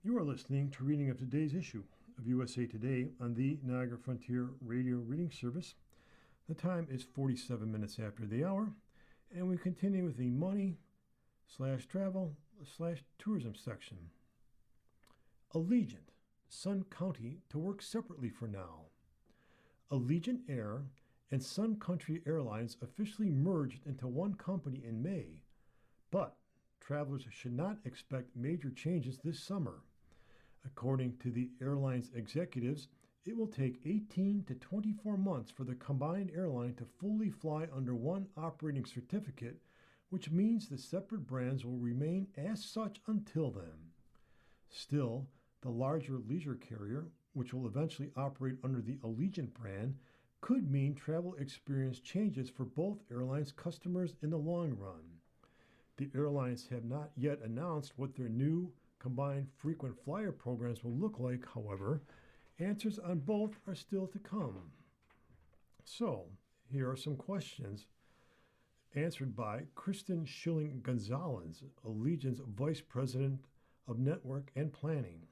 You are listening to reading of today's issue of USA Today on the Niagara Frontier Radio Reading Service. The time is 47 minutes after the hour, and we continue with the money/travel/tourism section. Allegiant, Sun County to work separately for now. Allegiant Air and Sun Country Airlines officially merged into one company in May, but travelers should not expect major changes this summer. According to the airline's executives, it will take 18 to 24 months for the combined airline to fully fly under one operating certificate, which means the separate brands will remain as such until then. Still, the larger leisure carrier, which will eventually operate under the Allegiant brand, could mean travel experience changes for both airlines' customers in the long run. The airlines have not yet announced what their new combined frequent flyer programs will look like, however. Answers on both are still to come. So, here are some questions answered by Kristen Schilling Gonzalez, Allegiant's Vice President of Network and Planning.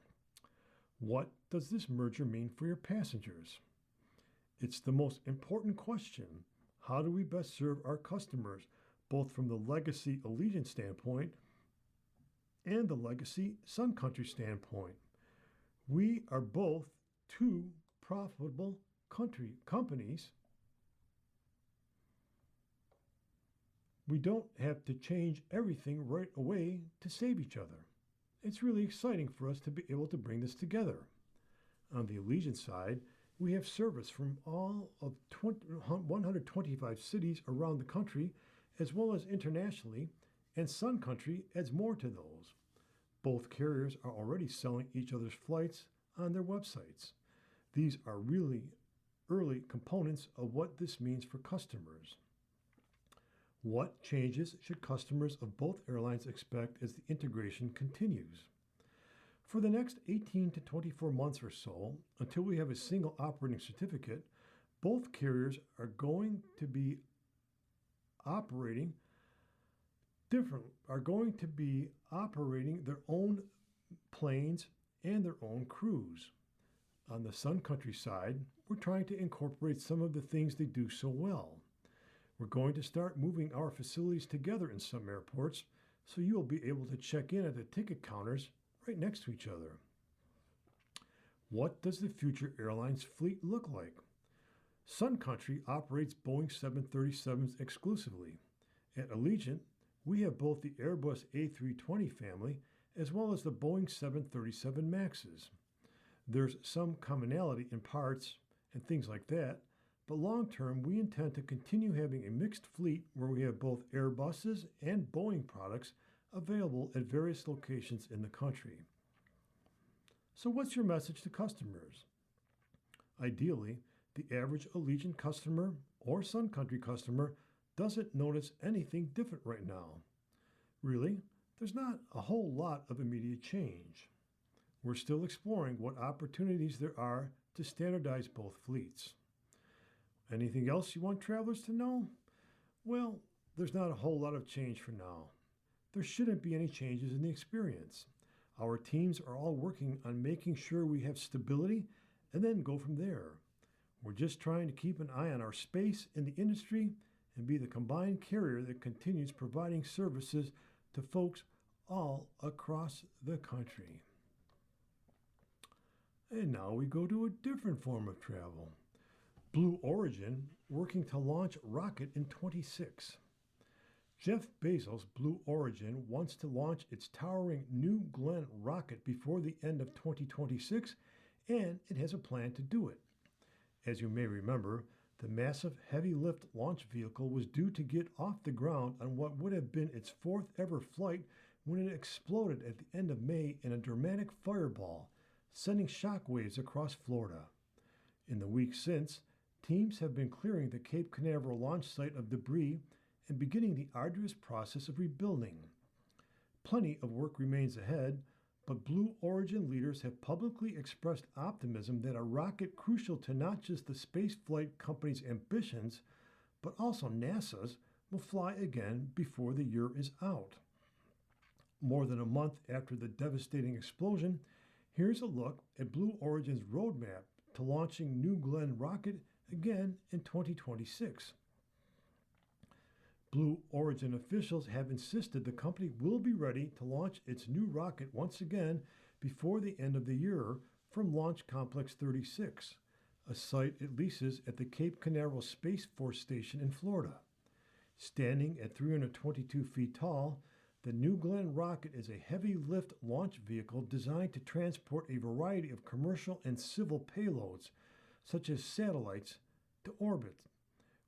What does this merger mean for your passengers? It's the most important question. How do we best serve our customers, both from the legacy Allegiant standpoint and the legacy Sun Country standpoint? We are both two profitable companies. We don't have to change everything right away to save each other. It's really exciting for us to be able to bring this together. On the Allegiant side, we have service from all of 125 cities around the country, as well as internationally, and Sun Country adds more to those. Both carriers are already selling each other's flights on their websites. These are really early components of what this means for customers. What changes should customers of both airlines expect as the integration continues? For the next 18 to 24 months or so, until we have a single operating certificate, both carriers are going to be operating their own planes and their own crews. On the Sun Country side, we're trying to incorporate some of the things they do so well. We're going to start moving our facilities together in some airports, so you'll be able to check in at the ticket counters right next to each other. What does the future airlines fleet look like? Sun Country operates Boeing 737s exclusively. At Allegiant, we have both the Airbus A320 family as well as the Boeing 737 MAXes. There's some commonality in parts and things like that, but long term, we intend to continue having a mixed fleet where we have both Airbuses and Boeing products available at various locations in the country. So, what's your message to customers? Ideally, the average Allegiant customer or Sun Country customer doesn't notice anything different right now. Really, there's not a whole lot of immediate change. We're still exploring what opportunities there are to standardize both fleets. Anything else you want travelers to know? Well, there's not a whole lot of change for now. There shouldn't be any changes in the experience. Our teams are all working on making sure we have stability and then go from there. We're just trying to keep an eye on our space in the industry and be the combined carrier that continues providing services to folks all across the country. And now we go to a different form of travel. Blue Origin working to launch rocket in 26. Jeff Bezos' Blue Origin wants to launch its towering New Glenn rocket before the end of 2026, and it has a plan to do it. As you may remember, the massive heavy lift launch vehicle was due to get off the ground on what would have been its fourth ever flight when it exploded at the end of May in a dramatic fireball, sending shockwaves across Florida. In the weeks since, teams have been clearing the Cape Canaveral launch site of debris and beginning the arduous process of rebuilding. Plenty of work remains ahead, but Blue Origin leaders have publicly expressed optimism that a rocket crucial to not just the spaceflight company's ambitions, but also NASA's, will fly again before the year is out. More than a month after the devastating explosion, here's a look at Blue Origin's roadmap to launching New Glenn rocket again in 2026. Blue Origin officials have insisted the company will be ready to launch its new rocket once again before the end of the year from Launch Complex 36, a site it leases at the Cape Canaveral Space Force Station in Florida. Standing at 322 feet tall, the New Glenn rocket is a heavy lift launch vehicle designed to transport a variety of commercial and civil payloads, such as satellites, to orbit.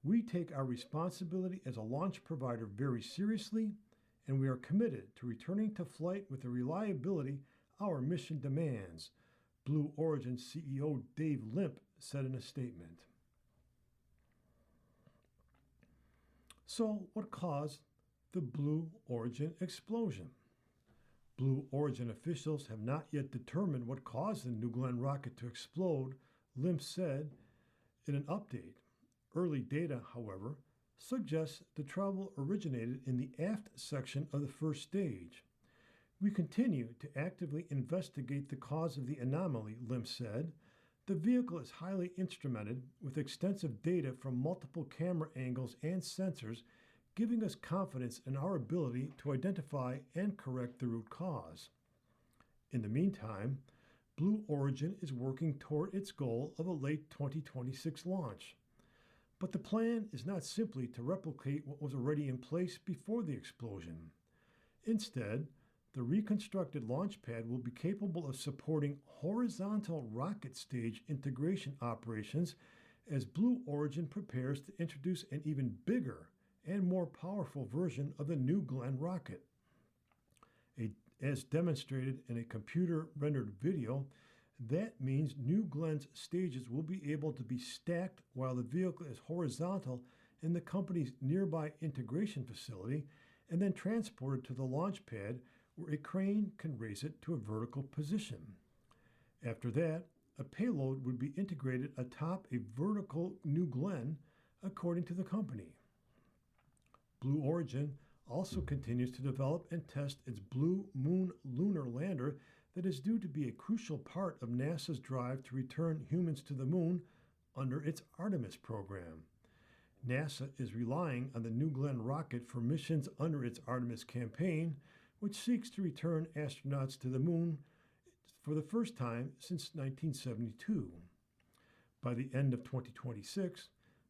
We take our responsibility as a launch provider very seriously, and we are committed to returning to flight with the reliability our mission demands, Blue Origin CEO Dave Limp said in a statement. So, what caused the Blue Origin explosion? Blue Origin officials have not yet determined what caused the New Glenn rocket to explode, Limp said in an update. Early data, however, suggests the trouble originated in the aft section of the first stage. We continue to actively investigate the cause of the anomaly, Limp said. The vehicle is highly instrumented with extensive data from multiple camera angles and sensors, giving us confidence in our ability to identify and correct the root cause. In the meantime, Blue Origin is working toward its goal of a late 2026 launch. But the plan is not simply to replicate what was already in place before the explosion. Instead, the reconstructed launch pad will be capable of supporting horizontal rocket stage integration operations as Blue Origin prepares to introduce an even bigger and more powerful version of the New Glenn rocket. As demonstrated in a computer-rendered video, that means New Glenn's stages will be able to be stacked while the vehicle is horizontal in the company's nearby integration facility and then transported to the launch pad where a crane can raise it to a vertical position. After that, a payload would be integrated atop a vertical New Glenn, according to the company. Blue Origin also continues to develop and test its Blue Moon lunar lander that is due to be a crucial part of NASA's drive to return humans to the moon under its Artemis program. NASA is relying on the New Glenn rocket for missions under its Artemis campaign, which seeks to return astronauts to the moon for the first time since 1972. By the end of 2026,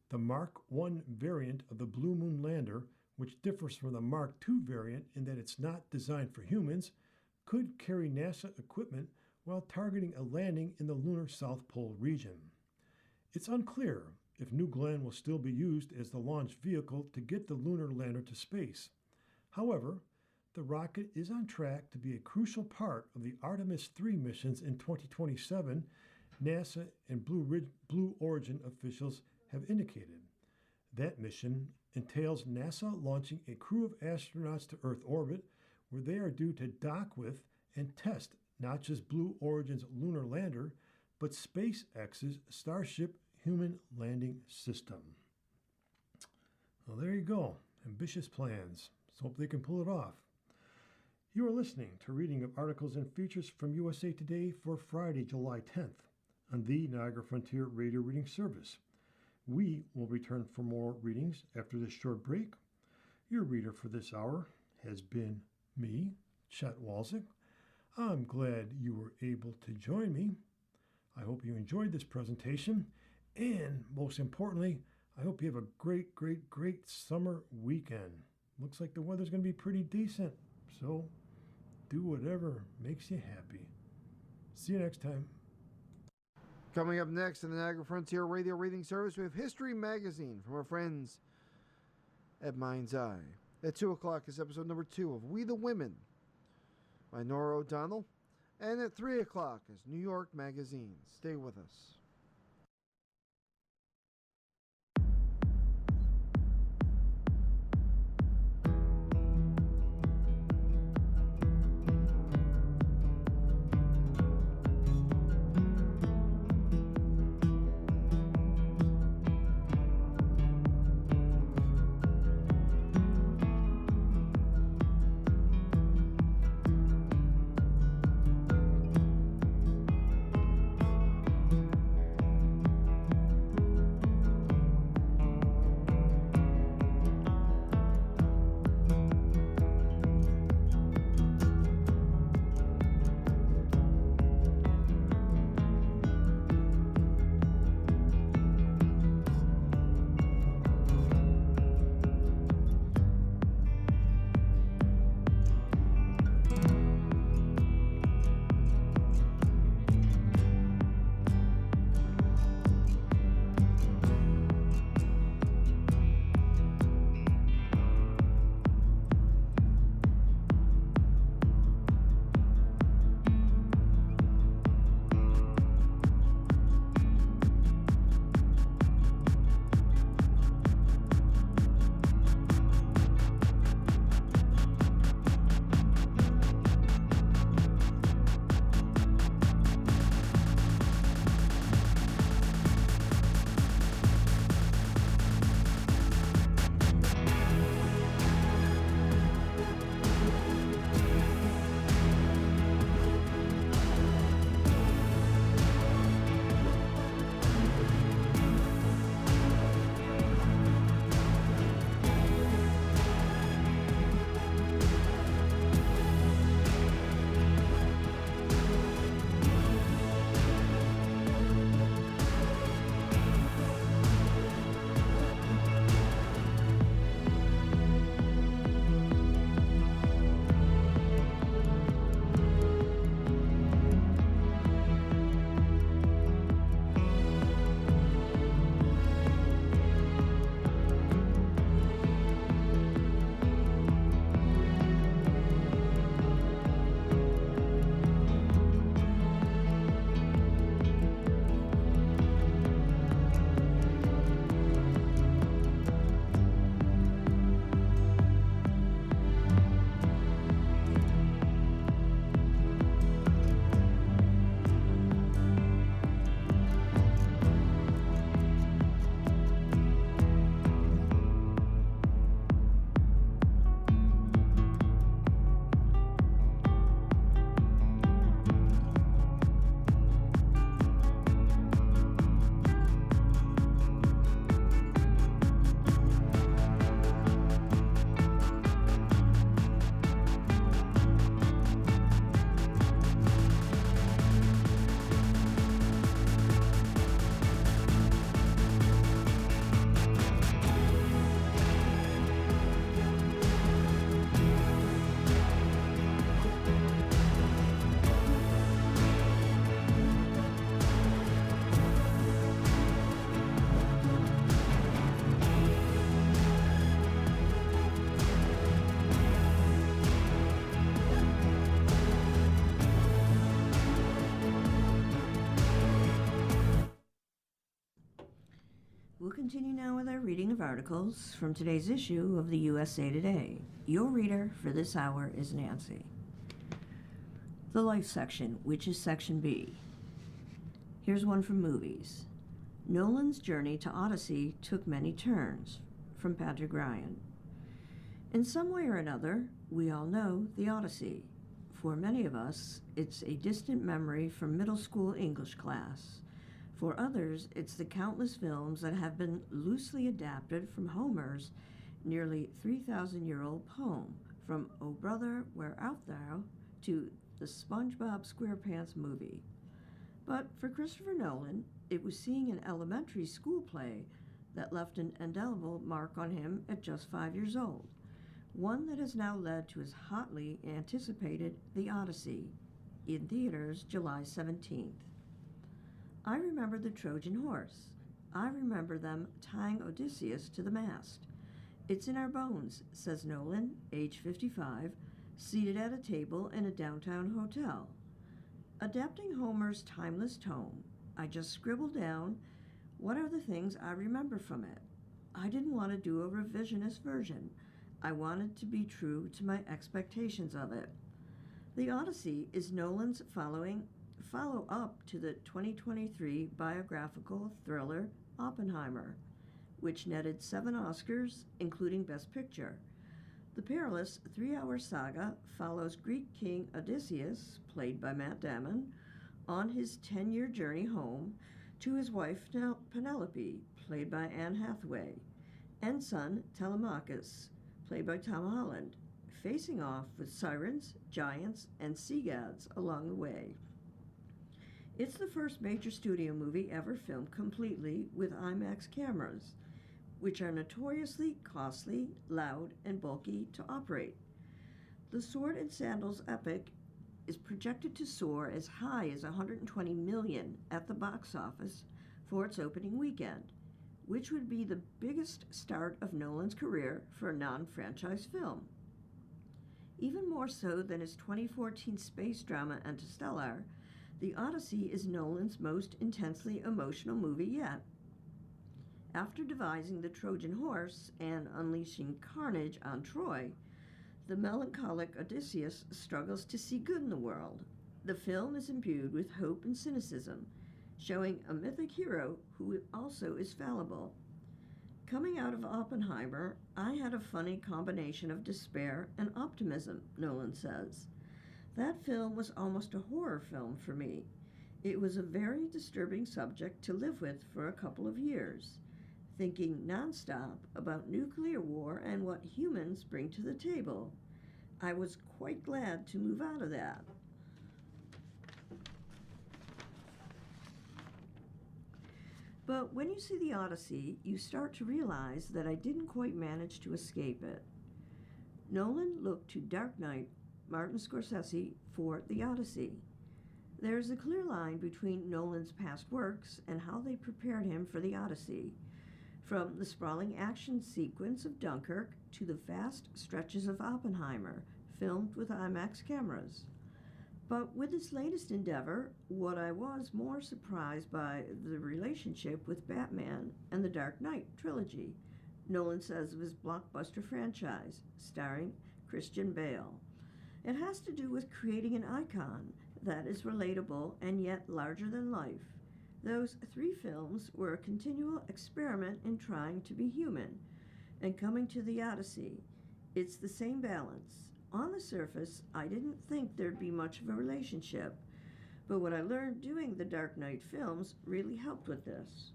the Mark I variant of the Blue Moon lander, which differs from the Mark II variant in that it's not designed for humans, could carry NASA equipment while targeting a landing in the lunar South Pole region. It's unclear if New Glenn will still be used as the launch vehicle to get the lunar lander to space. However, the rocket is on track to be a crucial part of the Artemis 3 missions in 2027, NASA and Blue Origin officials have indicated. That mission entails NASA launching a crew of astronauts to Earth orbit, where they are due to dock with and test not just Blue Origin's lunar lander, but SpaceX's Starship human landing system. Well, there you go. Ambitious plans. Let's hope they can pull it off. You are listening to reading of articles and features from USA Today for Friday, July 10th on the Niagara Frontier Radio Reading Service. We will return for more readings after this short break. Your reader for this hour has been me, Chet Walzik. I'm glad you were able to join me. I hope you enjoyed this presentation, and most importantly, I hope you have a great summer weekend. Looks like the weather's going to be pretty decent, so do whatever makes you happy. See you next time. Coming up next in the Niagara Frontier Radio Reading Service, we have History Magazine from our friends at Mind's Eye. At 2 o'clock is episode number 2 of We the Women by Nora O'Donnell. And at 3 o'clock is New York Magazine. Stay with us. continue now with our reading of articles from today's issue of the USA Today. Your reader for this hour is Nancy. The Life section, which is Section B. Here's one from Movies. Nolan's journey to Odyssey took many turns, from Patrick Ryan. In some way or another, we all know the Odyssey. For many of us, it's a distant memory from middle school English class. For others, it's the countless films that have been loosely adapted from Homer's nearly 3,000-year-old poem, from O Brother, Where Art Thou, to the SpongeBob SquarePants movie. But for Christopher Nolan, it was seeing an elementary school play that left an indelible mark on him at just 5 years old, one that has now led to his hotly anticipated The Odyssey, in theaters July 17th. I remember the Trojan horse. I remember them tying Odysseus to the mast. It's in our bones, says Nolan, age 55, seated at a table in a downtown hotel. Adapting Homer's timeless tome, I just scribbled down what are the things I remember from it. I didn't want to do a revisionist version. I wanted to be true to my expectations of it. The Odyssey is Nolan's follow-up to the 2023 biographical thriller Oppenheimer, which netted 7 Oscars, including Best Picture. The perilous 3-hour saga follows Greek king Odysseus, played by Matt Damon, on his 10-year journey home to his wife Penelope, played by Anne Hathaway, and son Telemachus, played by Tom Holland, facing off with sirens, giants, and sea gods along the way. It's the first major studio movie ever filmed completely with IMAX cameras, which are notoriously costly, loud, and bulky to operate. The Sword and Sandals epic is projected to soar as high as $120 million at the box office for its opening weekend, which would be the biggest start of Nolan's career for a non-franchise film. Even more so than his 2014 space drama Interstellar, The Odyssey is Nolan's most intensely emotional movie yet. After devising the Trojan horse and unleashing carnage on Troy, the melancholic Odysseus struggles to see good in the world. The film is imbued with hope and cynicism, showing a mythic hero who also is fallible. Coming out of Oppenheimer, I had a funny combination of despair and optimism, Nolan says. That film was almost a horror film for me. It was a very disturbing subject to live with for a couple of years, thinking nonstop about nuclear war and what humans bring to the table. I was quite glad to move out of that. But when you see The Odyssey, you start to realize that I didn't quite manage to escape it. Nolan looked to Dark Knight, Martin Scorsese, for The Odyssey. There is a clear line between Nolan's past works and how they prepared him for The Odyssey, from the sprawling action sequence of Dunkirk to the vast stretches of Oppenheimer, filmed with IMAX cameras. But with this latest endeavor, what I was more surprised by the relationship with Batman and the Dark Knight trilogy, Nolan says of his blockbuster franchise, starring Christian Bale. It has to do with creating an icon that is relatable and yet larger than life. Those 3 films were a continual experiment in trying to be human, and coming to The Odyssey, it's the same balance. On the surface, I didn't think there'd be much of a relationship, but what I learned doing the Dark Knight films really helped with this.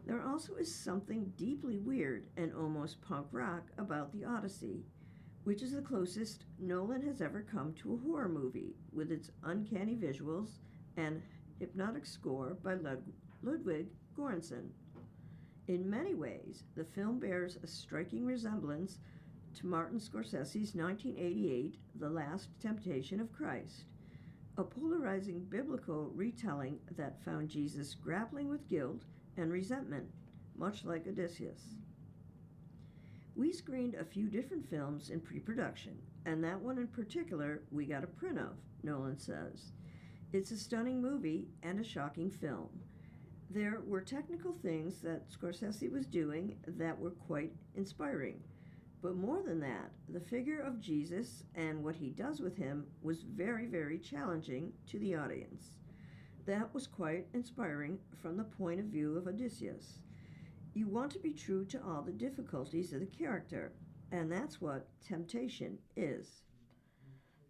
There also is something deeply weird and almost punk rock about The Odyssey, which is the closest Nolan has ever come to a horror movie, with its uncanny visuals and hypnotic score by Ludwig Göransson. In many ways, the film bears a striking resemblance to Martin Scorsese's 1988 The Last Temptation of Christ, a polarizing biblical retelling that found Jesus grappling with guilt and resentment, much like Odysseus. We screened a few different films in pre-production, and that one in particular we got a print of, Nolan says. It's a stunning movie and a shocking film. There were technical things that Scorsese was doing that were quite inspiring. But more than that, the figure of Jesus and what he does with him was very, very challenging to the audience. That was quite inspiring from the point of view of Odysseus. You want to be true to all the difficulties of the character, and that's what temptation is.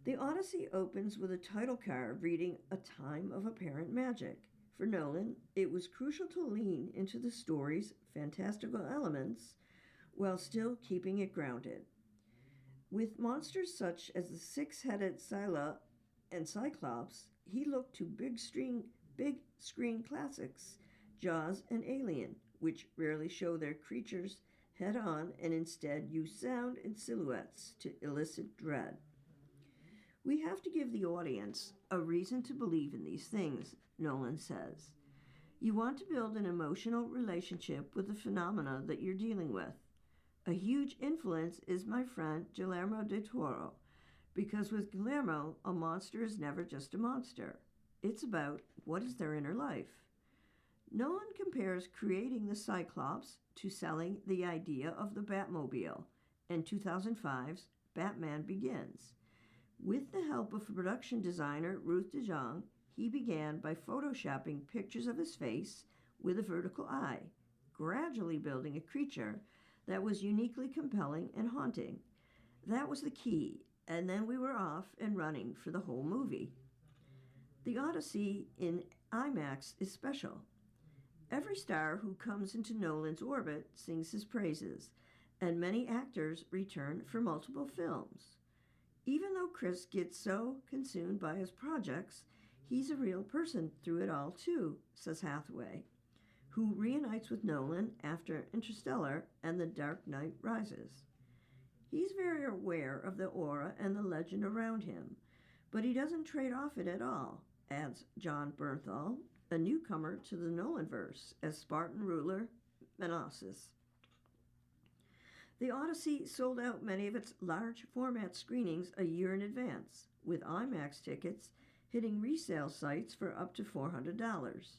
The Odyssey opens with a title card reading A Time of Apparent Magic. For Nolan, it was crucial to lean into the story's fantastical elements while still keeping it grounded. With monsters such as the six-headed Scylla and Cyclops, he looked to big screen classics, Jaws and Alien, which rarely show their creatures head-on and instead use sound and silhouettes to elicit dread. We have to give the audience a reason to believe in these things, Nolan says. You want to build an emotional relationship with the phenomena that you're dealing with. A huge influence is my friend Guillermo del Toro, because with Guillermo, a monster is never just a monster. It's about what is their inner life. Nolan compares creating the Cyclops to selling the idea of the Batmobile in 2005's Batman Begins. With the help of production designer Ruth De Jong, he began by photoshopping pictures of his face with a vertical eye, gradually building a creature that was uniquely compelling and haunting. That was the key, and then we were off and running for the whole movie. The Odyssey in IMAX is special. Every star who comes into Nolan's orbit sings his praises, and many actors return for multiple films. Even though Chris gets so consumed by his projects, he's a real person through it all too, says Hathaway, who reunites with Nolan after Interstellar and The Dark Knight Rises. He's very aware of the aura and the legend around him, but he doesn't trade off it at all, adds John Bernthal, a newcomer to the Nolanverse, as Spartan ruler Menosis. The Odyssey sold out many of its large format screenings a year in advance, with IMAX tickets hitting resale sites for up to $400.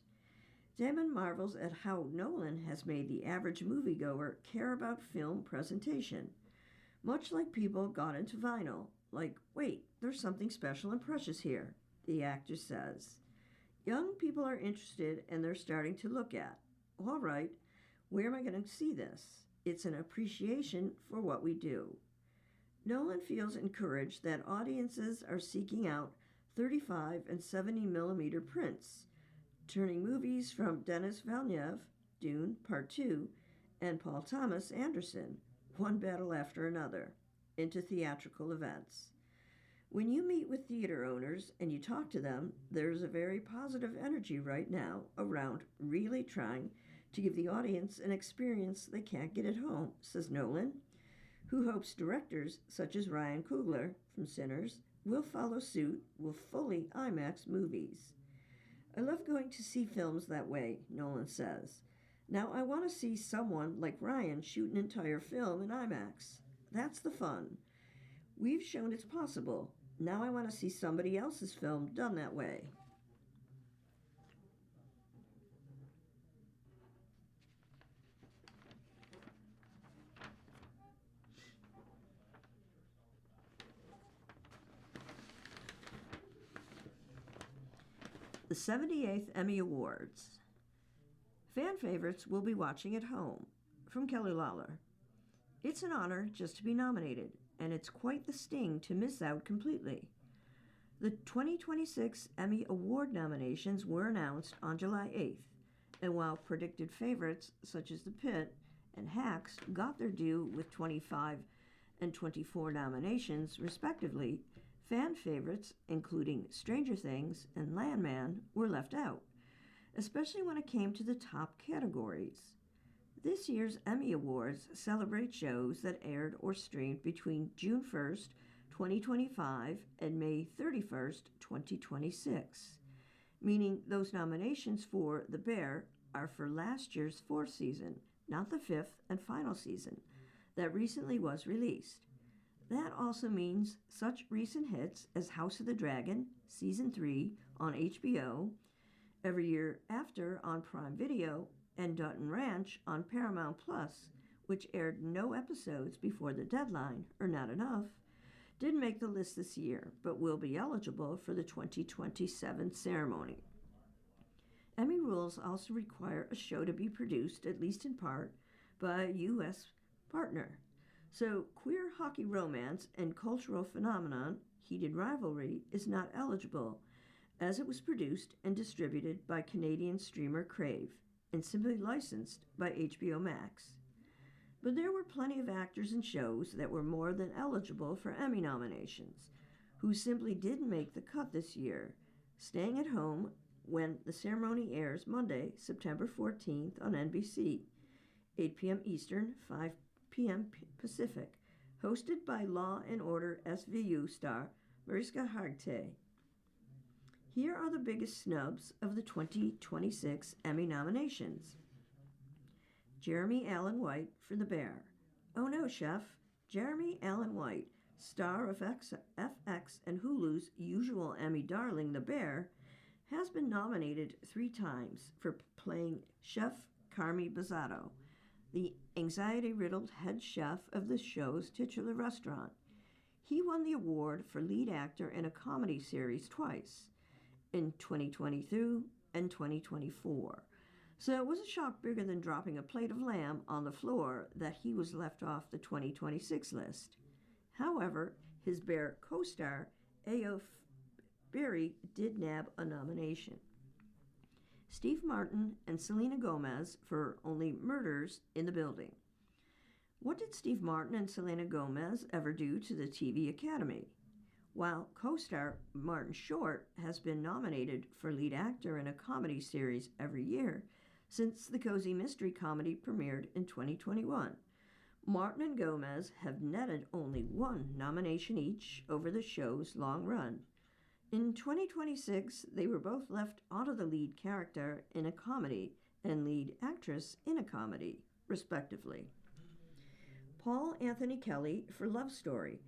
Damon marvels at how Nolan has made the average moviegoer care about film presentation, much like people got into vinyl, like, wait, there's something special and precious here, the actor says. Young people are interested and they're starting to look at, all right, where am I going to see this? It's an appreciation for what we do. Nolan feels encouraged that audiences are seeking out 35 and 70 millimeter prints, turning movies from Denis Villeneuve, Dune Part 2, and Paul Thomas Anderson, one battle after another, into theatrical events. When you meet with theater owners and you talk to them, there's a very positive energy right now around really trying to give the audience an experience they can't get at home, says Nolan, who hopes directors such as Ryan Coogler from Sinners will follow suit with fully IMAX movies. I love going to see films that way, Nolan says. Now I want to see someone like Ryan shoot an entire film in IMAX. That's the fun. We've shown it's possible. Now I want to see somebody else's film done that way. The 78th Emmy Awards. Fan favorites will be watching at home. From Kelly Lawler. It's an honor just to be nominated, and it's quite the sting to miss out completely. The 2026 Emmy Award nominations were announced on July 8th, and while predicted favorites such as The Pit and Hacks got their due with 25 and 24 nominations, respectively, fan favorites, including Stranger Things and Landman, were left out, especially when it came to the top categories. This year's Emmy Awards celebrate shows that aired or streamed between June 1st, 2025 and May 31st, 2026, meaning those nominations for The Bear are for last year's fourth season, not the fifth and final season that recently was released. That also means such recent hits as House of the Dragon, Season 3 on HBO, Every year after on Prime Video, and Dutton Ranch on Paramount Plus, which aired no episodes before the deadline, or not enough, didn't make the list this year, but will be eligible for the 2027 ceremony. Emmy rules also require a show to be produced, at least in part, by a U.S. partner. So queer hockey romance and cultural phenomenon, Heated Rivalry, is not eligible, as it was produced and distributed by Canadian streamer Crave and simply licensed by HBO Max. But there were plenty of actors and shows that were more than eligible for Emmy nominations, who simply didn't make the cut this year, staying at home when the ceremony airs Monday, September 14th on NBC, 8 p.m. Eastern, 5 p.m. Pacific, hosted by Law & Order SVU star Mariska Hargitay. Here are the biggest snubs of the 2026 Emmy nominations. Jeremy Allen White for The Bear. Oh no, Chef. Jeremy Allen White, star of FX and Hulu's usual Emmy darling The Bear, has been nominated 3 times for playing Chef Carmy Bazzato, the anxiety-riddled head chef of the show's titular restaurant. He won the award for lead actor in a comedy series twice, in 2022 and 2024. So it was a shock bigger than dropping a plate of lamb on the floor that he was left off the 2026 list. However, his Bear co-star, Ayo Berry, did nab a nomination. Steve Martin and Selena Gomez for Only Murders in the Building. What did Steve Martin and Selena Gomez ever do to the TV Academy? While co-star Martin Short has been nominated for lead actor in a comedy series every year since the cozy mystery comedy premiered in 2021, Martin and Gomez have netted only 1 nomination each over the show's long run. In 2026, they were both left out of the lead character in a comedy and lead actress in a comedy, respectively. Paul Anthony Kelly for Love Story,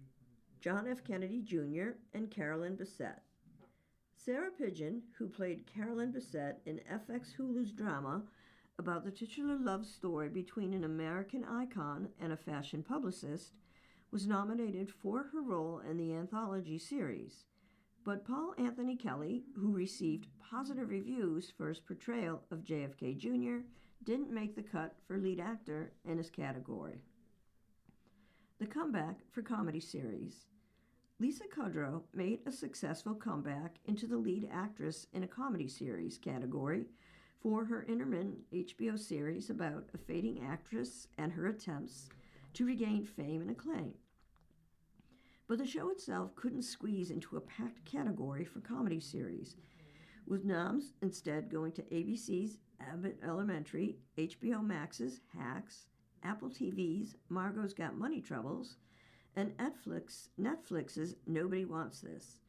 John F. Kennedy Jr. and Carolyn Bessette. Sarah Pidgeon, who played Carolyn Bessette in FX Hulu's drama about the titular love story between an American icon and a fashion publicist, was nominated for her role in the anthology series. But Paul Anthony Kelly, who received positive reviews for his portrayal of JFK Jr., didn't make the cut for lead actor in his category. The comeback for comedy series. Lisa Kudrow made a successful comeback into the lead actress in a comedy series category for her intermittent HBO series about a fading actress and her attempts to regain fame and acclaim. But the show itself couldn't squeeze into a packed category for comedy series, with noms instead going to ABC's Abbott Elementary, HBO Max's Hacks, Apple TV's Margot's Got Money Troubles, and Netflix's Nobody Wants This,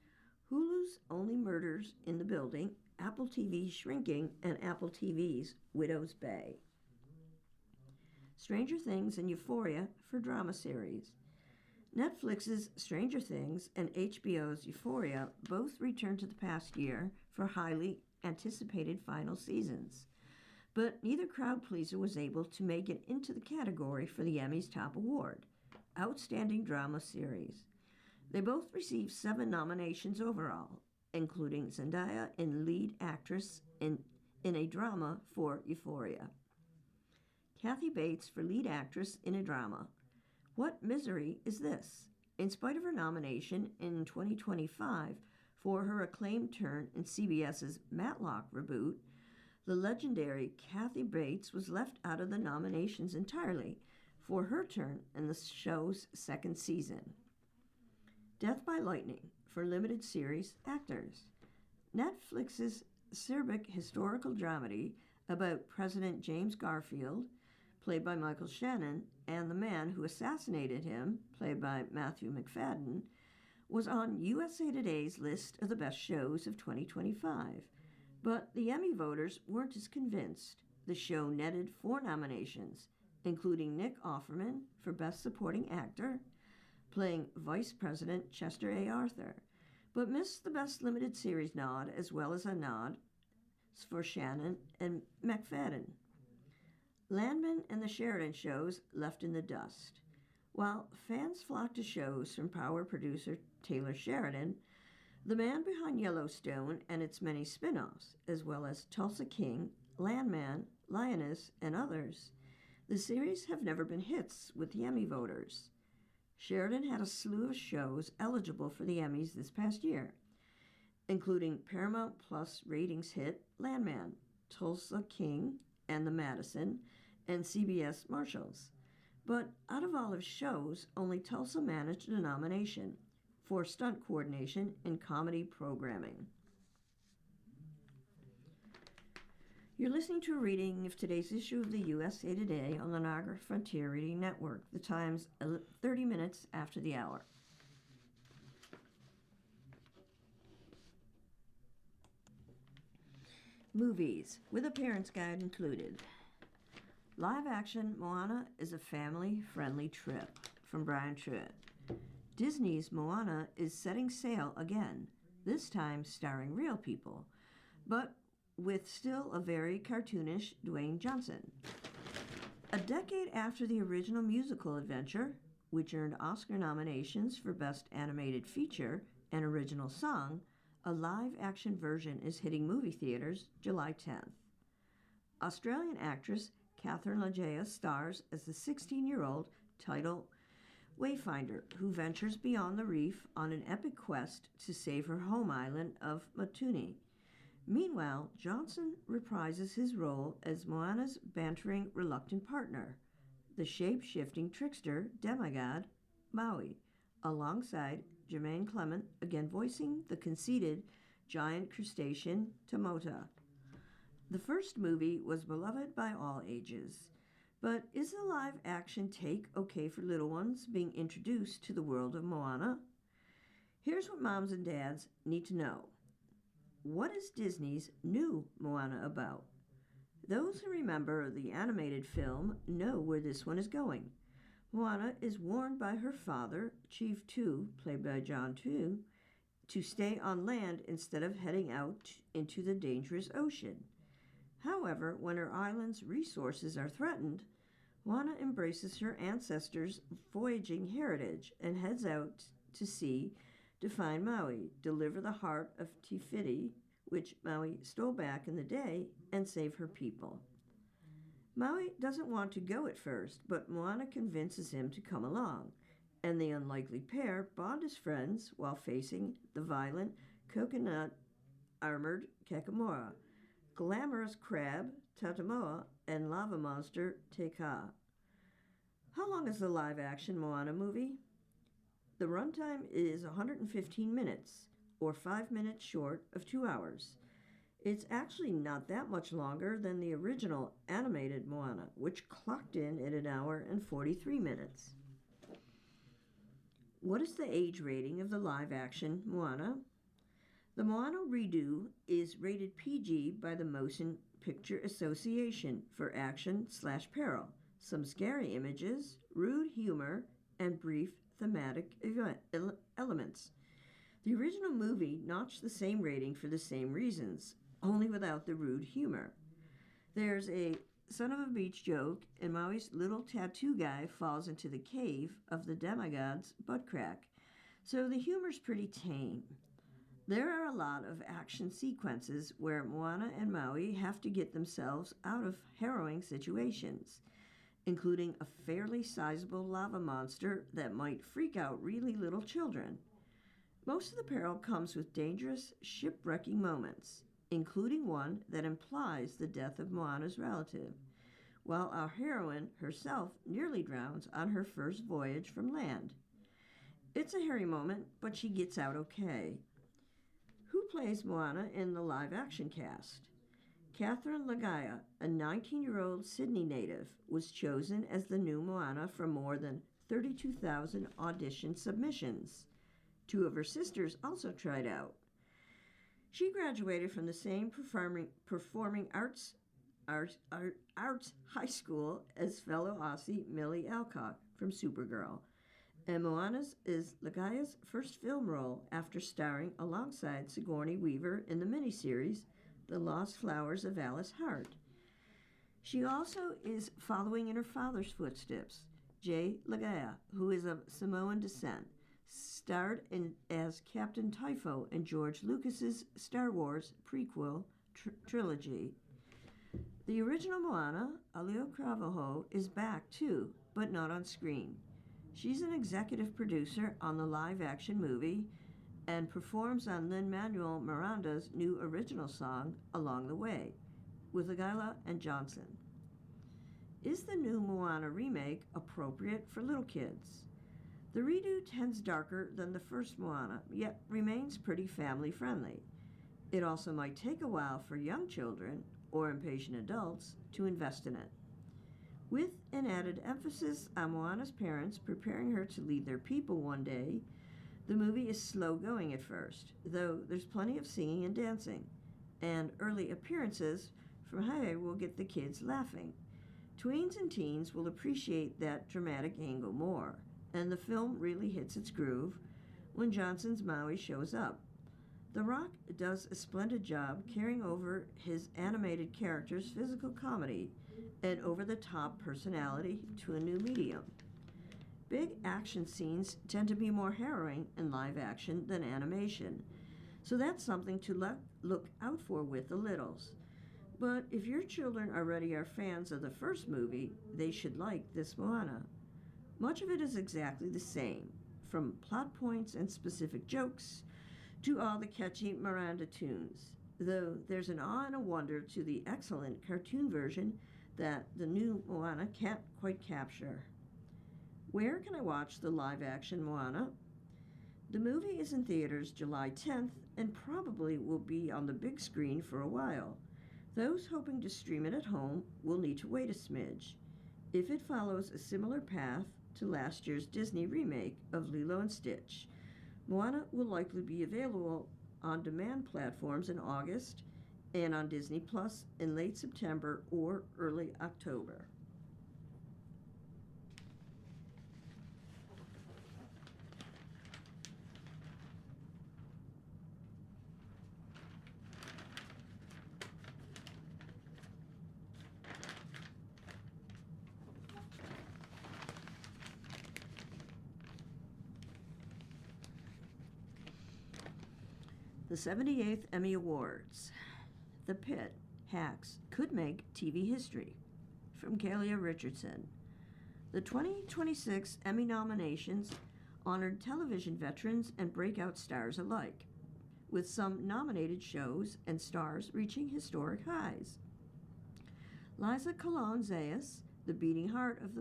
Hulu's Only Murders in the Building, Apple TV's Shrinking, and Apple TV's Widow's Bay. Stranger Things and Euphoria for drama series. Netflix's Stranger Things and HBO's Euphoria both returned to the past year for highly anticipated final seasons, but neither crowd pleaser was able to make it into the category for the Emmy's top award, Outstanding Drama Series. They both received 7 nominations overall, including Zendaya in lead actress in a drama for Euphoria. Kathy Bates for lead actress in a drama. What Misery Is This? In spite of her nomination in 2025 for her acclaimed turn in CBS's Matlock reboot, the legendary Kathy Bates was left out of the nominations entirely for her turn in the show's 2nd season. Death by Lightning for limited series actors. Netflix's acerbic historical dramedy about President James Garfield, played by Michael Shannon, and the man who assassinated him, played by Matthew McFadden, was on USA Today's list of the best shows of 2025. But the Emmy voters weren't as convinced. The show netted 4 nominations, including Nick Offerman for Best Supporting Actor, playing Vice President Chester A. Arthur, but missed the Best Limited Series nod as well as a nod for Shannon and McFadden. Landman and the Sheridan shows left in the dust. While fans flocked to shows from power producer Taylor Sheridan, the man behind Yellowstone and its many spin-offs, as well as Tulsa King, Landman, Lioness, and others, the series have never been hits with the Emmy voters. Sheridan had a slew of shows eligible for the Emmys this past year, including Paramount Plus ratings hit Landman, Tulsa King and the Madison, and CBS Marshalls. But out of all his shows, only Tulsa managed a nomination for stunt coordination in comedy programming. You're listening to a reading of today's issue of the USA Today on the Niagara Frontier Reading Network. The time's 30 minutes after the hour. Movies, with a parent's guide included. Live action Moana is a family-friendly trip, from Brian Truitt. Disney's Moana is setting sail again, this time starring real people, but with still a very cartoonish Dwayne Johnson. A decade after the original musical adventure, which earned Oscar nominations for Best Animated Feature and Original Song, a live-action version is hitting movie theaters July 10th. Australian actress Catherine Legea stars as the 16-year-old title wayfinder who ventures beyond the reef on an epic quest to save her home island of Matuni. Meanwhile, Johnson reprises his role as Moana's bantering, reluctant partner, the shape-shifting trickster demigod Maui, alongside Jermaine Clement, again voicing the conceited giant crustacean Tamota. The first movie was beloved by all ages, but is the live-action take okay for little ones being introduced to the world of Moana? Here's what moms and dads need to know. What is Disney's new Moana about? Those who remember the animated film know where this one is going. Moana is warned by her father, Chief Tu, played by John Tu, to stay on land instead of heading out into the dangerous ocean. However, when her island's resources are threatened, Moana embraces her ancestors' voyaging heritage and heads out to sea to find Maui, deliver the heart of Te Fiti, which Maui stole back in the day, and save her people. Maui doesn't want to go at first, but Moana convinces him to come along, and the unlikely pair bond as friends while facing the violent coconut-armored Kakamora, glamorous crab Tatamoa, and lava monster Te Kā. How long is the live-action Moana movie? The runtime is 115 minutes, or 5 minutes short of 2 hours. It's actually not that much longer than the original animated Moana, which clocked in at 1 hour and 43 minutes. What is the age rating of the live-action Moana? The Moana redo is rated PG by the Motion Picture Association for action/peril, some scary images, rude humor, and brief thematic elements. The original movie notched the same rating for the same reasons, only without the rude humor. There's a son of a beach joke, and Maui's little tattoo guy falls into the cave of the demigod's butt crack, so the humor's pretty tame. There are a lot of action sequences where Moana and Maui have to get themselves out of harrowing situations, including a fairly sizable lava monster that might freak out really little children. Most of the peril comes with dangerous, shipwrecking moments, including one that implies the death of Moana's relative, while our heroine herself nearly drowns on her first voyage from land. It's a hairy moment, but she gets out okay. Who plays Moana in the live-action cast? Catherine Legea, a 19-year-old Sydney native, was chosen as the new Moana from more than 32,000 audition submissions. 2 of her sisters also tried out. She graduated from the same performing arts high school as fellow Aussie Millie Alcock from Supergirl, and Moana's is Legea's first film role after starring alongside Sigourney Weaver in the miniseries The Lost Flowers of Alice Hart. She also is following in her father's footsteps. Jay Laguerre, who is of Samoan descent, starred as Captain Typho in George Lucas's Star Wars prequel trilogy. The original Moana, Alio Cravoho, is back too, but not on screen. She's an executive producer on the live-action movie and performs on Lin-Manuel Miranda's new original song, Along the Way, with Agila and Johnson. Is the new Moana remake appropriate for little kids? The redo tends darker than the first Moana, yet remains pretty family-friendly. It also might take a while for young children or impatient adults to invest in it. With an added emphasis on Moana's parents preparing her to lead their people one day, the movie is slow going at first, though there's plenty of singing and dancing, and early appearances from Hae will get the kids laughing. Tweens and teens will appreciate that dramatic angle more, and the film really hits its groove when Johnson's Maui shows up. The Rock does a splendid job carrying over his animated character's physical comedy and over-the-top personality to a new medium. Big action scenes tend to be more harrowing in live action than animation, so that's something to look out for with the littles. But if your children already are fans of the first movie, they should like this Moana. Much of it is exactly the same, from plot points and specific jokes to all the catchy Miranda tunes, though there's an awe and a wonder to the excellent cartoon version that the new Moana can't quite capture. Where can I watch the live-action Moana? The movie is in theaters July 10th and probably will be on the big screen for a while. Those hoping to stream it at home will need to wait a smidge. If it follows a similar path to last year's Disney remake of Lilo and Stitch, Moana will likely be available on demand platforms in August and on Disney Plus in late September or early October. The 78th Emmy Awards. The Pit, Hacks, could make TV history. From Kalia Richardson. The 2026 Emmy nominations honored television veterans and breakout stars alike, with some nominated shows and stars reaching historic highs. Liza Colon-Zayas, The Beating Heart of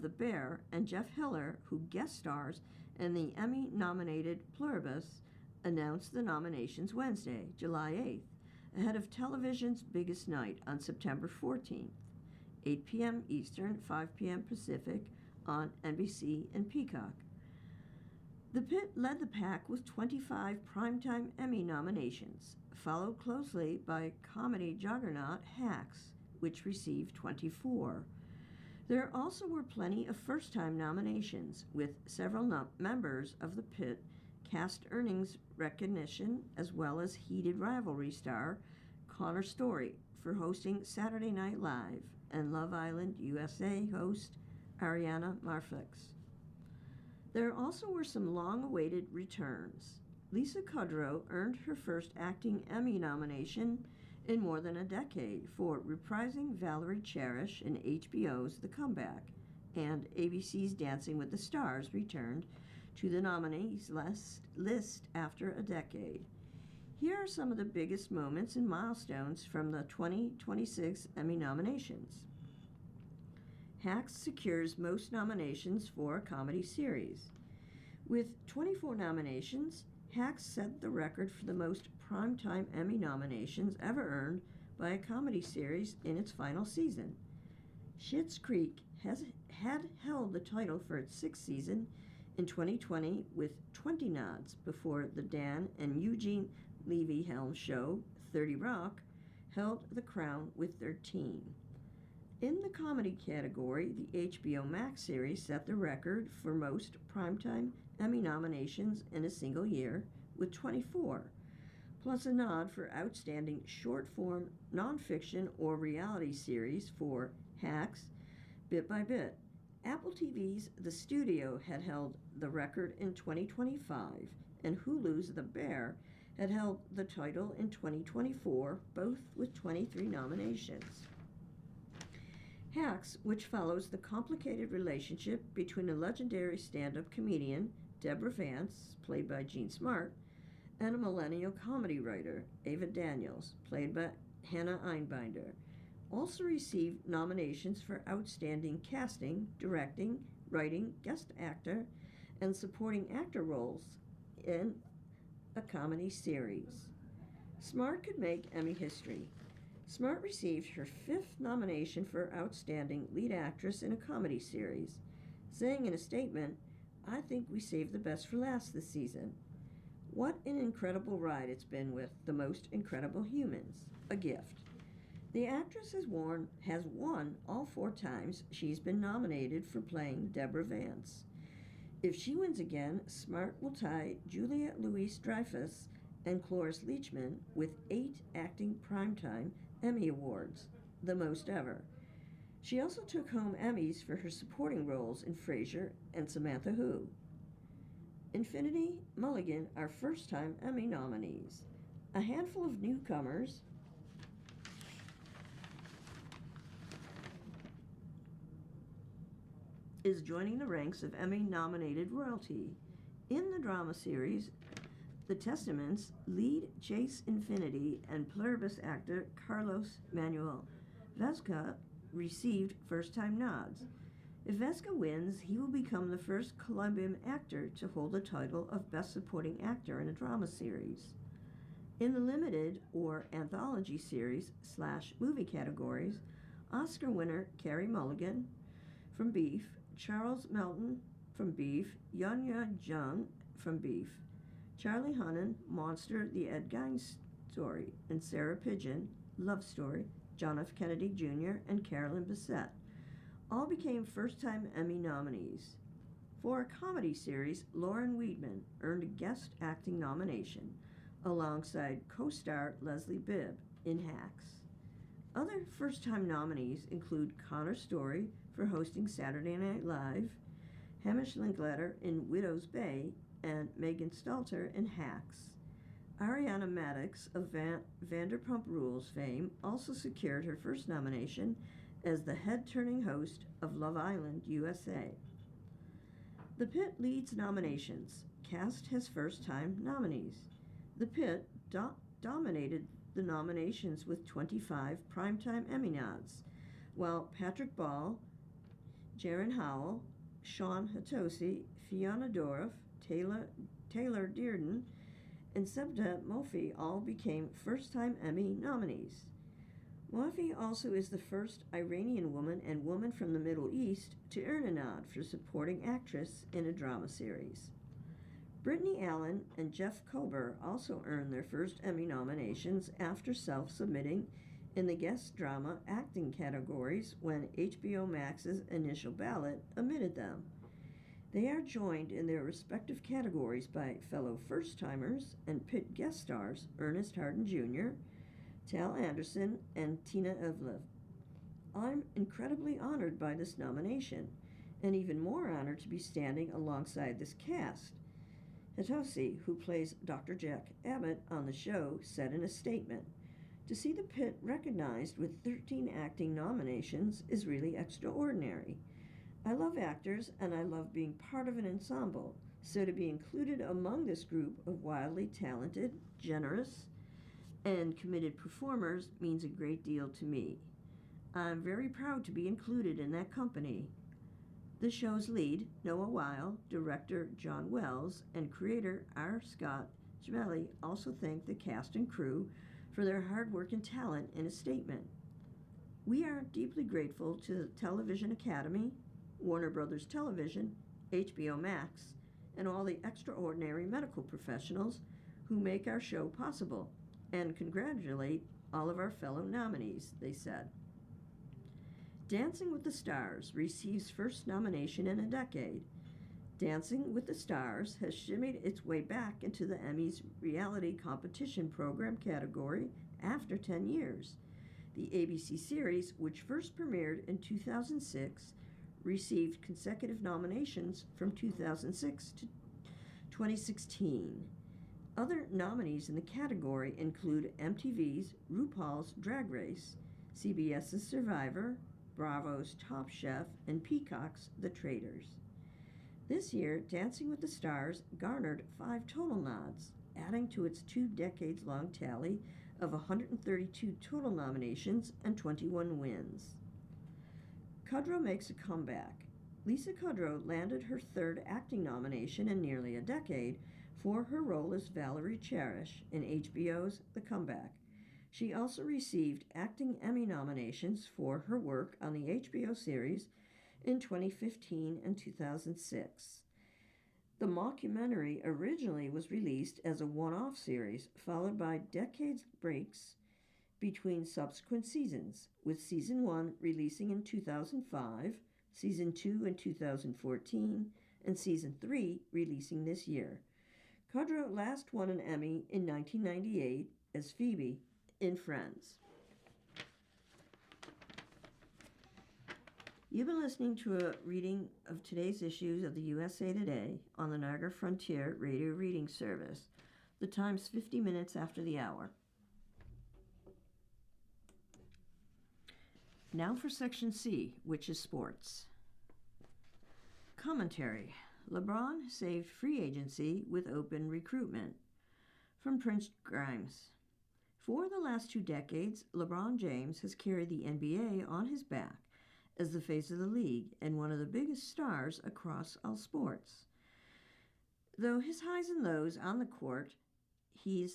the Bear, and Jeff Hiller, who guest stars in the Emmy-nominated Pluribus, announced the nominations Wednesday, July 8th, ahead of television's biggest night on September 14th, 8 p.m. Eastern, 5 p.m. Pacific, on NBC and Peacock. The Pit led the pack with 25 Primetime Emmy nominations, followed closely by comedy juggernaut Hacks, which received 24. There also were plenty of first-time nominations, with several members of the Pit cast earnings recognition, as well as heated rivalry star Connor Story for hosting Saturday Night Live and Love Island USA host Ariana Marfix. There also were some long-awaited returns. Lisa Kudrow earned her first acting Emmy nomination in more than a decade for reprising Valerie Cherish in HBO's The Comeback, and ABC's Dancing with the Stars returned to the nominees list after a decade. Here are some of the biggest moments and milestones from the 2026 Emmy nominations. Hacks secures most nominations for a comedy series. With 24 nominations, Hacks set the record for the most primetime Emmy nominations ever earned by a comedy series in its final season. Schitt's Creek had held the title for its sixth season in 2020 with 20 nods before the Dan and Eugene Levy-helmed show 30 Rock held the crown with 13. In the comedy category, the HBO Max series set the record for most primetime Emmy nominations in a single year with 24. plus a nod for Outstanding Short-Form Nonfiction or Reality Series for Hacks, Bit by Bit. Apple TV's The Studio had held the record in 2025, and Hulu's The Bear had held the title in 2024, both with 23 nominations. Hacks, which follows the complicated relationship between a legendary stand-up comedian, Deborah Vance, played by Jean Smart, and a millennial comedy writer, Ava Daniels, played by Hannah Einbinder, also received nominations for Outstanding Casting, Directing, Writing, Guest Actor, and Supporting Actor roles in a comedy series. Smart could make Emmy history. Smart received her 5th nomination for Outstanding Lead Actress in a Comedy Series, saying in a statement, "I think we saved the best for last this season. What an incredible ride it's been with the most incredible humans. A gift." The actress has won all 4 times she's been nominated for playing Deborah Vance. If she wins again, Smart will tie Juliette Louis-Dreyfus and Cloris Leachman with 8 acting primetime Emmy Awards, the most ever. She also took home Emmys for her supporting roles in Frasier and Samantha Who. Infinity Mulligan are first-time Emmy nominees. A handful of newcomers is joining the ranks of Emmy-nominated royalty. In the drama series, The Testaments, lead Chase Infinity and pluribus actor Carlos Manuel Vesca received first-time nods. If Vesca wins, he will become the first Colombian actor to hold the title of Best Supporting Actor in a drama series. In the limited or anthology series / movie categories, Oscar winner Carey Mulligan from Beef, Charles Melton from Beef, Yunya Jung from Beef, Charlie Hunnam, Monster, The Ed Gein Story, and Sarah Pigeon, Love Story, John F. Kennedy Jr., and Carolyn Bessette all became first-time Emmy nominees. For a comedy series, Lauren Weedman earned a guest acting nomination alongside co-star Leslie Bibb in Hacks. Other first-time nominees include Connor Story for hosting Saturday Night Live, Hamish Linklater in Widow's Bay, and Megan Stalter in Hacks. Ariana Madix of Vanderpump Rules fame also secured her first nomination as the head-turning host of Love Island USA. The Pit leads nominations. Cast has first-time nominees. The Pit dominated the nominations with 25 Primetime Emmy nods, while Patrick Ball, Jaron Howell, Sean Hatosi, Fiona Dourif, Taylor Dearden, and Sebda Mofi all became first-time Emmy nominees. Mofi also is the first Iranian woman and woman from the Middle East to earn a nod for supporting actress in a drama series. Brittany Allen and Jeff Kober also earned their first Emmy nominations after self-submitting in the guest drama acting categories when HBO Max's initial ballot omitted them. They are joined in their respective categories by fellow first-timers and Pit guest stars Ernest Harden Jr., Tal Anderson, and Tina Evlev. I'm incredibly honored by this nomination, and even more honored to be standing alongside this cast. Hatosi, who plays Dr. Jack Abbott on the show, said in a statement, "To see the Pit recognized with 13 acting nominations is really extraordinary. I love actors and I love being part of an ensemble, so to be included among this group of wildly talented, generous, and committed performers means a great deal to me. I'm very proud to be included in that company." The show's lead, Noah Weil, director John Wells, and creator R. Scott Gemelli also thanked the cast and crew for their hard work and talent in a statement. "We are deeply grateful to the Television Academy, Warner Brothers Television, HBO Max, and all the extraordinary medical professionals who make our show possible, and congratulate all of our fellow nominees," they said. Dancing with the Stars receives first nomination in a decade. Dancing with the Stars has shimmied its way back into the Emmys reality competition program category after 10 years. The ABC series, which first premiered in 2006, received consecutive nominations from 2006 to 2016. Other nominees in the category include MTV's RuPaul's Drag Race, CBS's Survivor, Bravo's Top Chef, and Peacock's The Traitors. This year, Dancing with the Stars garnered 5 total nods, adding to its 2 decades-long tally of 132 total nominations and 21 wins. Kudrow makes a comeback. Lisa Kudrow landed her 3rd acting nomination in nearly a decade for her role as Valerie Cherish in HBO's The Comeback. She also received acting Emmy nominations for her work on the HBO series in 2015 and 2006. The mockumentary originally was released as a one-off series, followed by decades breaks between subsequent seasons, with Season 1 releasing in 2005, Season 2 in 2014, and Season 3 releasing this year. Kudrow last won an Emmy in 1998 as Phoebe in Friends. You've been listening to a reading of today's issues of the USA Today on the Niagara Frontier Radio Reading Service. The time's 50 minutes after the hour. Now for Section C, which is sports. Commentary. LeBron saved free agency with open recruitment. From Prince Grimes. For the last 2 decades, LeBron James has carried the NBA on his back as the face of the league and one of the biggest stars across all sports. Though his highs and lows on the court, he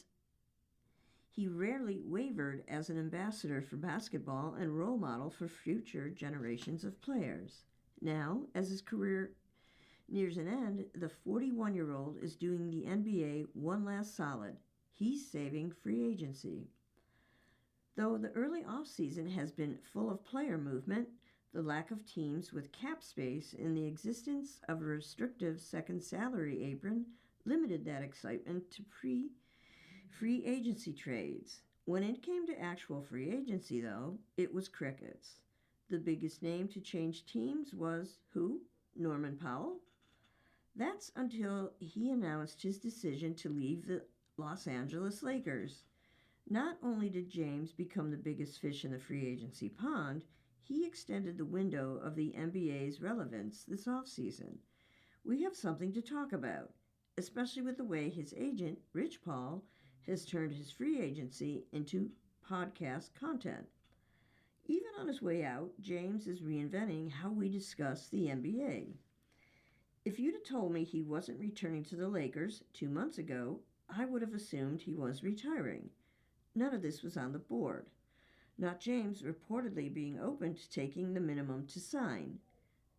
rarely wavered as an ambassador for basketball and role model for future generations of players. Now, as his career nears an end, the 41-year-old is doing the NBA one last solid. He's saving free agency. Though the early offseason has been full of player movement, the lack of teams with cap space and the existence of a restrictive second salary apron limited that excitement to free agency trades. When it came to actual free agency, though, it was crickets. The biggest name to change teams was who? Norman Powell? That's until he announced his decision to leave the Los Angeles Lakers. Not only did James become the biggest fish in the free agency pond, he extended the window of the NBA's relevance this offseason. We have something to talk about, especially with the way his agent, Rich Paul, has turned his free agency into podcast content. Even on his way out, James is reinventing how we discuss the NBA. If you'd have told me he wasn't returning to the Lakers 2 months ago, I would have assumed he was retiring. None of this was on the board. Not James reportedly being open to taking the minimum to sign.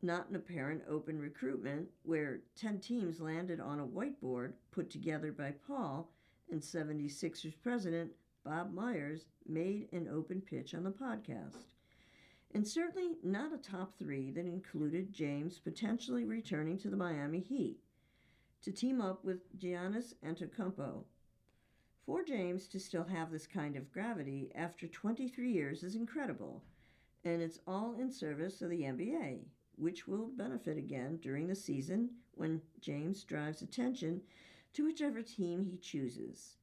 Not an apparent open recruitment where 10 teams landed on a whiteboard put together by Paul and 76ers president Bob Myers made an open pitch on the podcast. And certainly not a top 3 that included James potentially returning to the Miami Heat to team up with Giannis Antetokounmpo. For James to still have this kind of gravity after 23 years is incredible, and it's all in service of the NBA, which will benefit again during the season when James drives attention to whichever team he chooses.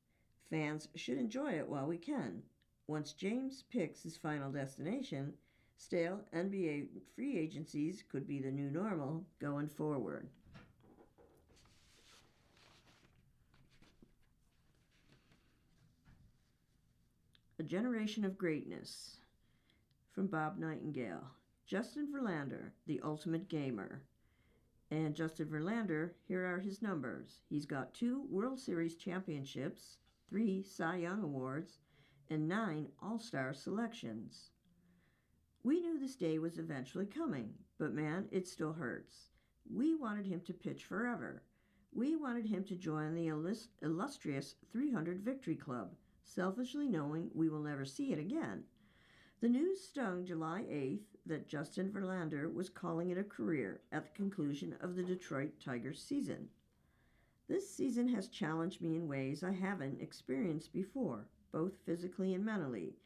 Fans should enjoy it while we can. Once James picks his final destination, stale NBA free agencies could be the new normal going forward. A Generation of Greatness, from Bob Nightingale. Justin Verlander, the ultimate gamer. And Justin Verlander, here are his numbers. He's got 2 World Series championships, 3 Cy Young Awards, and 9 All-Star selections. We knew this day was eventually coming, but man, it still hurts. We wanted him to pitch forever. We wanted him to join the illustrious 300 Victory Club, selfishly knowing we will never see it again. The news stung July 8th that Justin Verlander was calling it a career at the conclusion of the Detroit Tigers season. This season has challenged me in ways I haven't experienced before, both physically and mentally,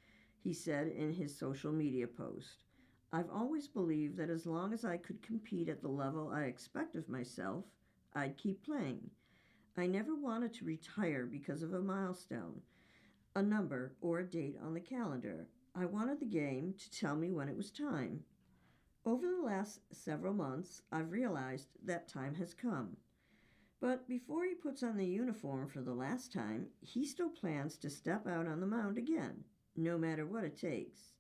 he said in his social media post. I've always believed that as long as I could compete at the level I expect of myself, I'd keep playing. I never wanted to retire because of a milestone, a number, or a date on the calendar. I wanted the game to tell me when it was time. Over the last several months, I've realized that time has come. But before he puts on the uniform for the last time, he still plans to step out on the mound again, no matter what it takes.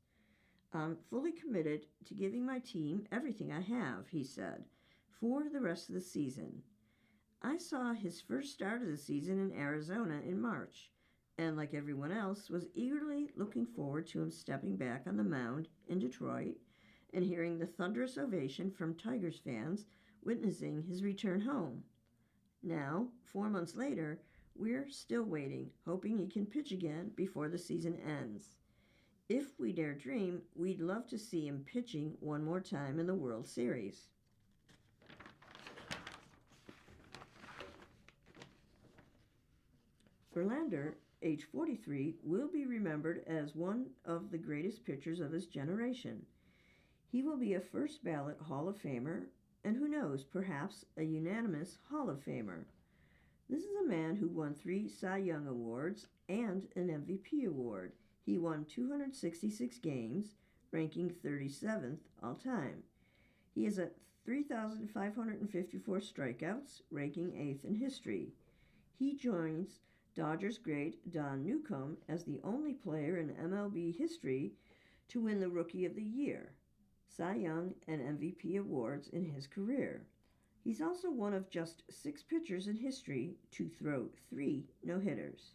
I'm fully committed to giving my team everything I have, he said, for the rest of the season. I saw his first start of the season in Arizona in March, and like everyone else, was eagerly looking forward to him stepping back on the mound in Detroit and hearing the thunderous ovation from Tigers fans witnessing his return home. Now, 4 months later, we're still waiting, hoping he can pitch again before the season ends. If we dare dream, we'd love to see him pitching one more time in the World Series. Verlander, age 43, will be remembered as one of the greatest pitchers of his generation. He will be a first ballot Hall of Famer, and who knows, perhaps a unanimous Hall of Famer. This is a man who won 3 Cy Young Awards and an MVP award. He won 266 games, ranking 37th all time. He has 3,554 strikeouts, ranking 8th in history. He joins Dodgers great Don Newcombe as the only player in MLB history to win the Rookie of the Year, Cy Young, and MVP awards in his career. He's also one of just 6 pitchers in history to throw 3 no-hitters.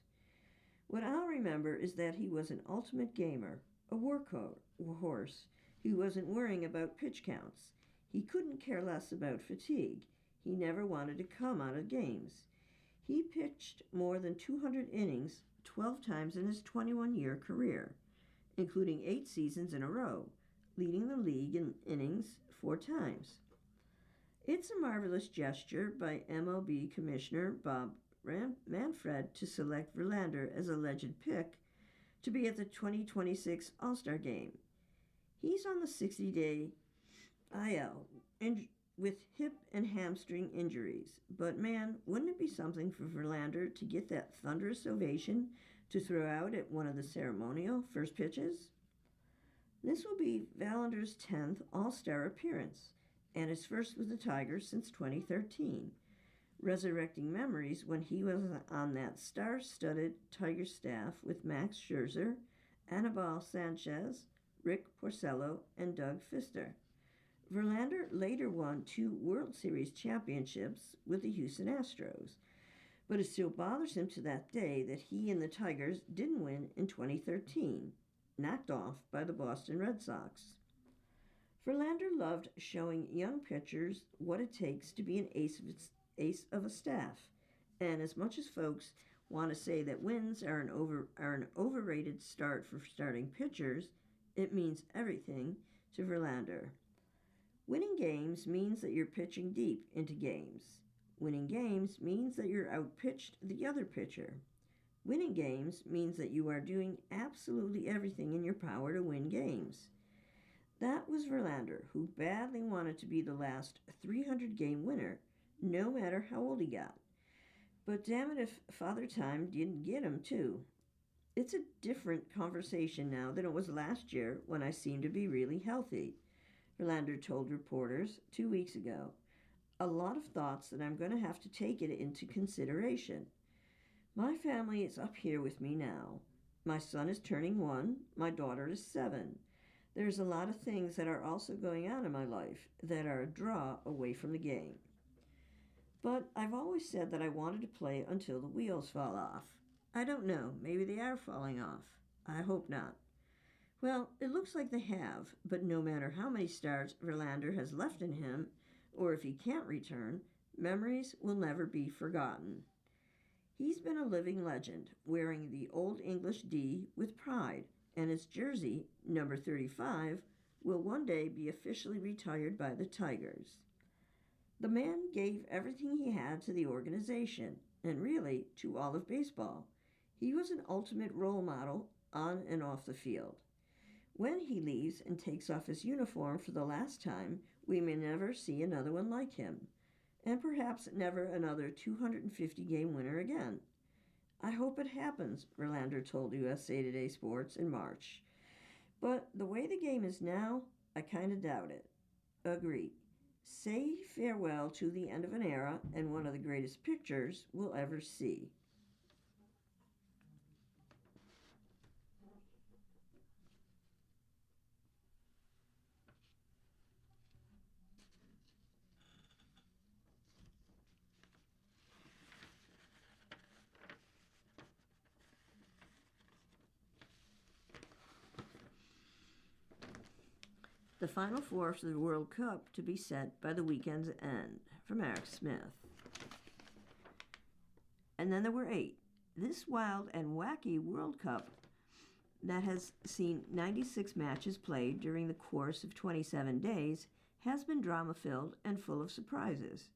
What I'll remember is that he was an ultimate gamer, a workhorse. He wasn't worrying about pitch counts. He couldn't care less about fatigue. He never wanted to come out of games. He pitched more than 200 innings 12 times in his 21-year career, including 8 seasons in a row, leading the league in innings 4 times. It's a marvelous gesture by MLB Commissioner Bob Manfred to select Verlander as a legend pick to be at the 2026 All-Star Game. He's on the 60-day IL with hip and hamstring injuries, but man, wouldn't it be something for Verlander to get that thunderous ovation to throw out at one of the ceremonial first pitches? This will be Verlander's 10th All-Star appearance, and his first with the Tigers since 2013, resurrecting memories when he was on that star-studded Tiger staff with Max Scherzer, Anibal Sanchez, Rick Porcello, and Doug Fister. Verlander later won 2 World Series championships with the Houston Astros, but it still bothers him to that day that he and the Tigers didn't win in 2013, knocked off by the Boston Red Sox. Verlander loved showing young pitchers what it takes to be an ace of a staff, and as much as folks want to say that wins are an overrated start for starting pitchers, it means everything to Verlander. Winning games means that you're pitching deep into games. Winning games means that you're outpitched the other pitcher. Winning games means that you are doing absolutely everything in your power to win games. That was Verlander, who badly wanted to be the last 300-game winner, no matter how old he got. But damn it if Father Time didn't get him, too. It's a different conversation now than it was last year when I seemed to be really healthy, Verlander told reporters 2 weeks ago. A lot of thoughts that I'm going to have to take it into consideration. My family is up here with me now. My son is turning 1, my daughter is 7. There's a lot of things that are also going on in my life that are a draw away from the game. But I've always said that I wanted to play until the wheels fall off. I don't know, maybe they are falling off. I hope not. Well, it looks like they have, but no matter how many starts Verlander has left in him, or if he can't return, memories will never be forgotten. He's been a living legend, wearing the Old English D with pride, and his jersey, number 35, will one day be officially retired by the Tigers. The man gave everything he had to the organization, and really to all of baseball. He was an ultimate role model on and off the field. When he leaves and takes off his uniform for the last time, we may never see another one like him, and perhaps never another 250-game winner again. I hope it happens, Verlander told USA Today Sports in March. But the way the game is now, I kind of doubt it. Agree. Say farewell to the end of an era and one of the greatest pitchers we'll ever see. The Final Four for the World Cup to be set by the weekend's end, from Eric Smith. And then there were 8. This wild and wacky World Cup that has seen 96 matches played during the course of 27 days has been drama-filled and full of surprises.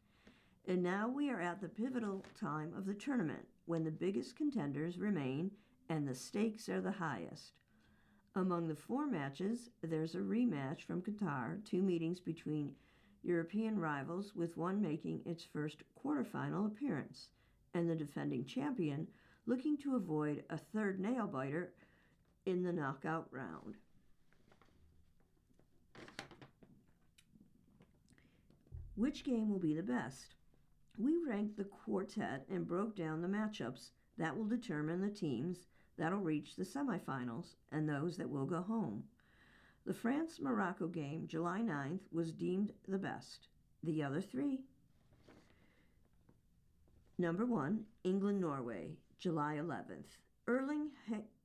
And now we are at the pivotal time of the tournament, when the biggest contenders remain and the stakes are the highest. Among the 4 matches, there's a rematch from Qatar, 2 meetings between European rivals, with one making its first quarterfinal appearance, and the defending champion looking to avoid a third nail-biter in the knockout round. Which game will be the best? We ranked the quartet and broke down the matchups that will determine the teams that'll reach the semifinals and those that will go home. The France-Morocco game, July 9th, was deemed the best. The other 3. Number 1, England-Norway, July 11th. Erling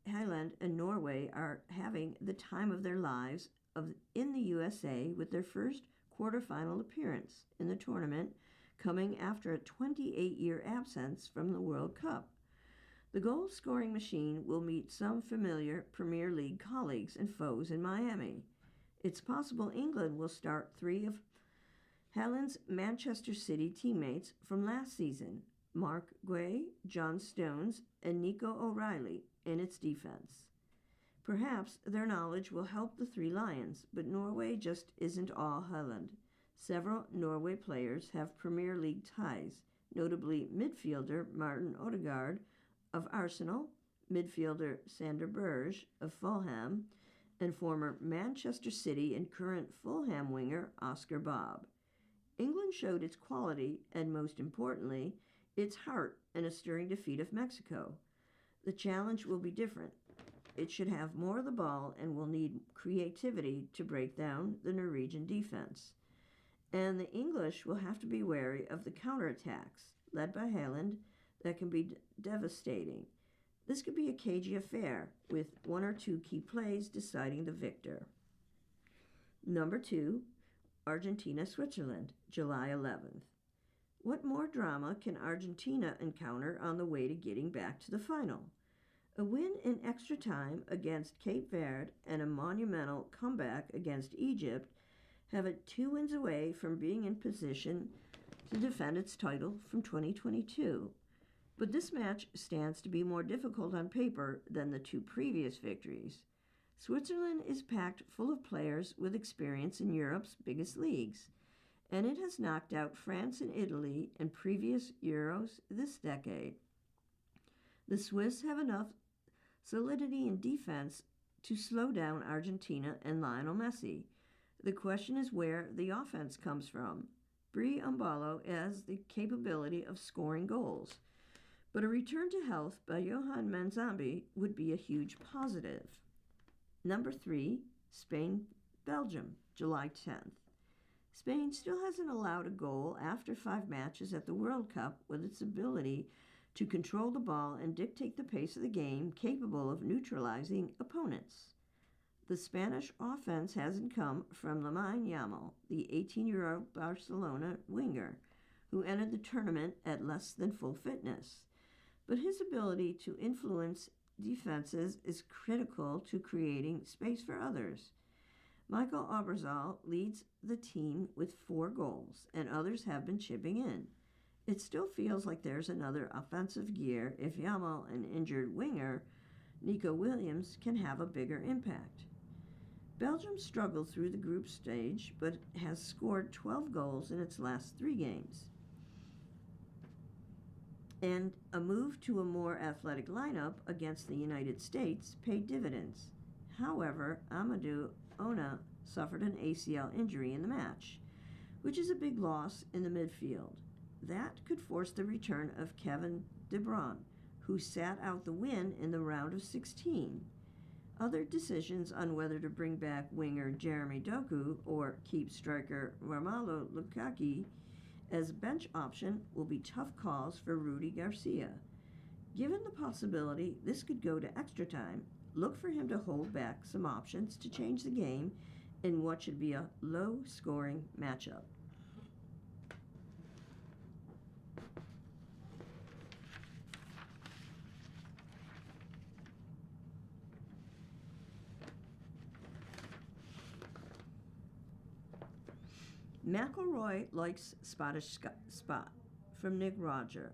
Haaland and Norway are having the time of their lives in the USA with their first quarterfinal appearance in the tournament, coming after a 28-year absence from the World Cup. The goal-scoring machine will meet some familiar Premier League colleagues and foes in Miami. It's possible England will start 3 of Haaland's Manchester City teammates from last season, Mark Guay, John Stones, and Nico O'Reilly, in its defense. Perhaps their knowledge will help the 3 Lions, but Norway just isn't all Haaland. Several Norway players have Premier League ties, notably midfielder Martin Odegaard of Arsenal, midfielder Sander Berge of Fulham, and former Manchester City and current Fulham winger Oscar Bobb. England showed its quality and, most importantly, its heart in a stirring defeat of Mexico. The challenge will be different. It should have more of the ball and will need creativity to break down the Norwegian defense. And the English will have to be wary of the counterattacks, led by Haaland, that can be devastating. This could be a cagey affair, with 1 or 2 key plays deciding the victor. Number 2, Argentina-Switzerland, July 11th. What more drama can Argentina encounter on the way to getting back to the final? A win in extra time against Cape Verde and a monumental comeback against Egypt have it 2 wins away from being in position to defend its title from 2022. But this match stands to be more difficult on paper than the 2 previous victories. Switzerland is packed full of players with experience in Europe's biggest leagues, and it has knocked out France and Italy in previous Euros this decade. The Swiss have enough solidity in defense to slow down Argentina and Lionel Messi. The question is where the offense comes from. Brie Umbalo has the capability of scoring goals, but a return to health by Johan Manzambi would be a huge positive. Number 3, Spain-Belgium, July 10th. Spain still hasn't allowed a goal after 5 matches at the World Cup, with its ability to control the ball and dictate the pace of the game, capable of neutralizing opponents. The Spanish offense hasn't come from Lamine Yamal, the 18-year-old Barcelona winger, who entered the tournament at less than full fitness. But his ability to influence defenses is critical to creating space for others. Michael Oberzal leads the team with 4 goals, and others have been chipping in. It still feels like there's another offensive gear if Yamal, an injured winger, Nico Williams, can have a bigger impact. Belgium struggled through the group stage, but has scored 12 goals in its last 3 games. And a move to a more athletic lineup against the United States paid dividends. However, Amadou Ona suffered an ACL injury in the match, which is a big loss in the midfield. That could force the return of Kevin De Bruyne, who sat out the win in the round of 16. Other decisions on whether to bring back winger Jeremy Doku or keep striker Romelu Lukaku as bench option will be tough calls for Rudy Garcia. Given the possibility this could go to extra time, look for him to hold back some options to change the game in what should be a low-scoring matchup. McIlroy likes Scottish spot from Nick Roger.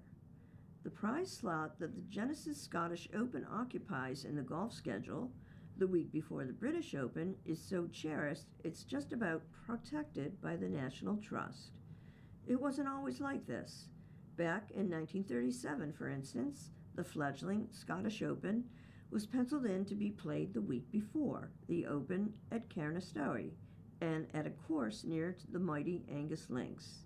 The prize slot that the Genesis Scottish Open occupies in the golf schedule the week before the British Open is so cherished it's just about protected by the National Trust. It wasn't always like this. Back in 1937, for instance, the fledgling Scottish Open was penciled in to be played the week before the Open at Carnoustie and at a course near the mighty Angus Links.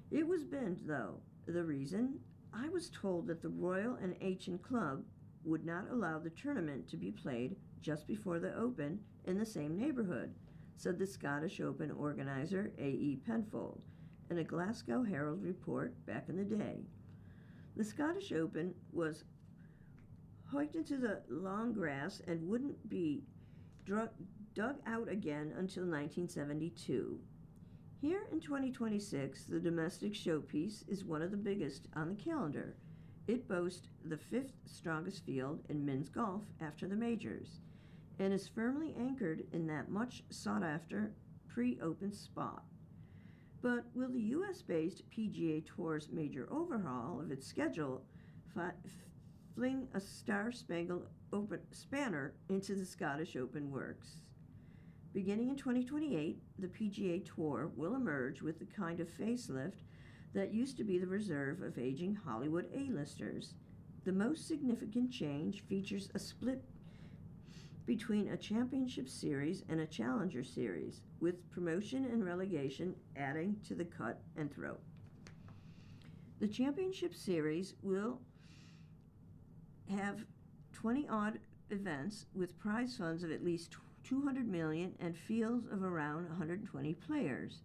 It was binned, though. The reason? I was told that the Royal and Ancient Club would not allow the tournament to be played just before the Open in the same neighborhood, said the Scottish Open organizer A.E. Penfold in a Glasgow Herald report back in the day. The Scottish Open was hiked into the long grass and wouldn't be dug out again until 1972. Here in 2026, the domestic showpiece is one of the biggest on the calendar. It boasts the 5th strongest field in men's golf after the majors, and is firmly anchored in that much sought-after pre-open spot. But will the US-based PGA Tour's major overhaul of its schedule fling a star-spangled spanner into the Scottish Open works? Beginning in 2028, the PGA Tour will emerge with the kind of facelift that used to be the reserve of aging Hollywood A-listers. The most significant change features a split between a championship series and a challenger series, with promotion and relegation adding to the cut and throat. The championship series will have 20-odd events with prize funds of at least $200 million and fields of around 120 players.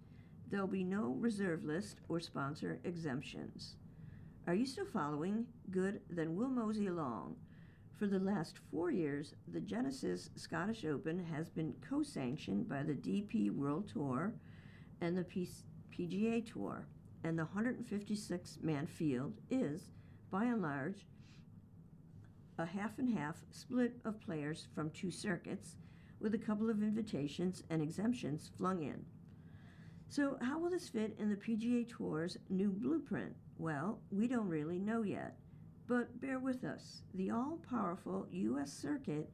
There'll be no reserve list or sponsor exemptions. Are you still following? Good, then we'll mosey along. For the last 4 years, the Genesis Scottish Open has been co-sanctioned by the DP World Tour and the PGA Tour, and the 156-man field is, by and large, a half-and-half split of players from 2 circuits, with a couple of invitations and exemptions flung in. So how will this fit in the PGA Tour's new blueprint? Well, we don't really know yet, but bear with us. The all-powerful U.S. Circuit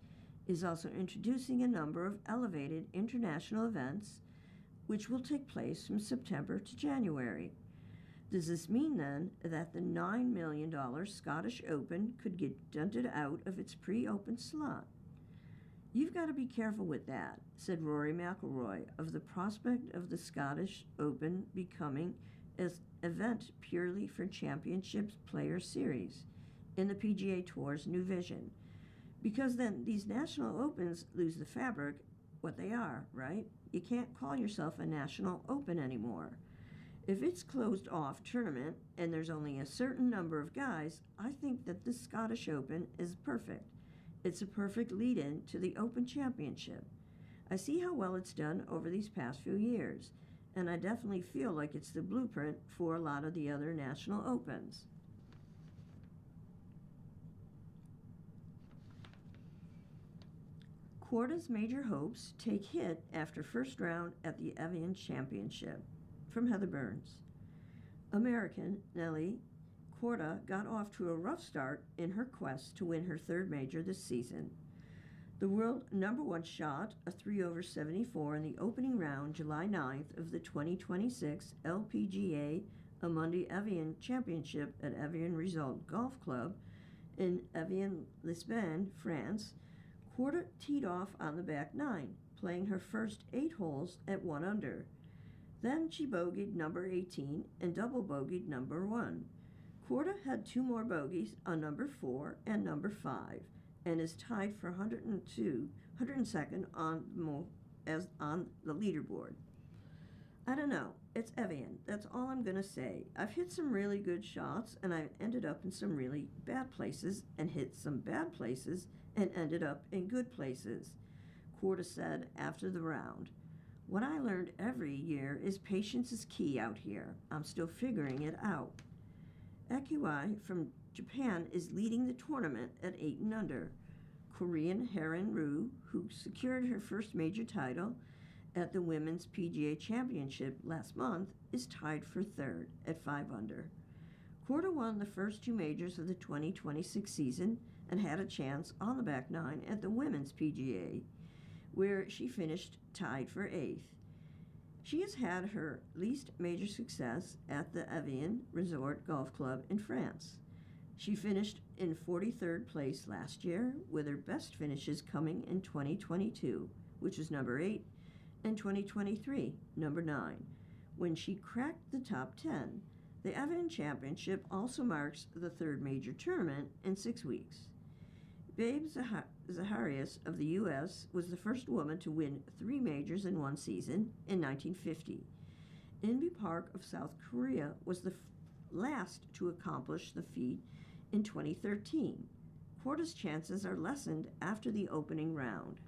is also introducing a number of elevated international events which will take place from September to January. Does this mean then that the $9 million Scottish Open could get dunted out of its pre-open slot? You've got to be careful with that, said Rory McIlroy, of the prospect of the Scottish Open becoming an event purely for Championships Player Series in the PGA Tour's new vision. Because then these national opens lose the fabric, what they are, right? You can't call yourself a national open anymore. If it's closed-off tournament and there's only a certain number of guys, I think that the Scottish Open is perfect. It's a perfect lead-in to the Open Championship. I see how well it's done over these past few years, and I definitely feel like it's the blueprint for a lot of the other national opens. Quarta's major hopes take hit after first round at the Evian Championship. From Heather Burns. American Nelly Quarta got off to a rough start in her quest to win her third major this season. The world number one shot a 3/74 in the opening round July 9th of the 2026 LPGA Amundi Evian Championship at Evian Result Golf Club in Evian-les-Bains, France. Quarta teed off on the back nine, playing her first 8 holes at 1 under. Then she bogeyed number 18 and double bogeyed number 1. Quarta had 2 more bogeys on number 4 and number 5, and is tied for 102nd on the leaderboard. I don't know. It's Evian. That's all I'm going to say. I've hit some really good shots, and I've ended up in some really bad places, and hit some bad places, and ended up in good places, Quarta said after the round. What I learned every year is patience is key out here. I'm still figuring it out. Ekuai from Japan is leading the tournament at 8 and under. Korean Herin Ryu, who secured her first major title at the Women's PGA Championship last month, is tied for third at 5 under. Quarta won the first 2 majors of the 2026 season and had a chance on the back nine at the Women's PGA, where she finished tied for 8th. She has had her least major success at the Evian Resort Golf Club in France. She finished in 43rd place last year, with her best finishes coming in 2022, which was number 8, and 2023, number 9, when she cracked the top 10. The Evian Championship also marks the 3rd major tournament in 6 weeks. Babe Zaharias of the U.S. was the first woman to win 3 majors in one season in 1950. Inbi Park of South Korea was the last to accomplish the feat in 2013. Quarta's chances are lessened after the opening round.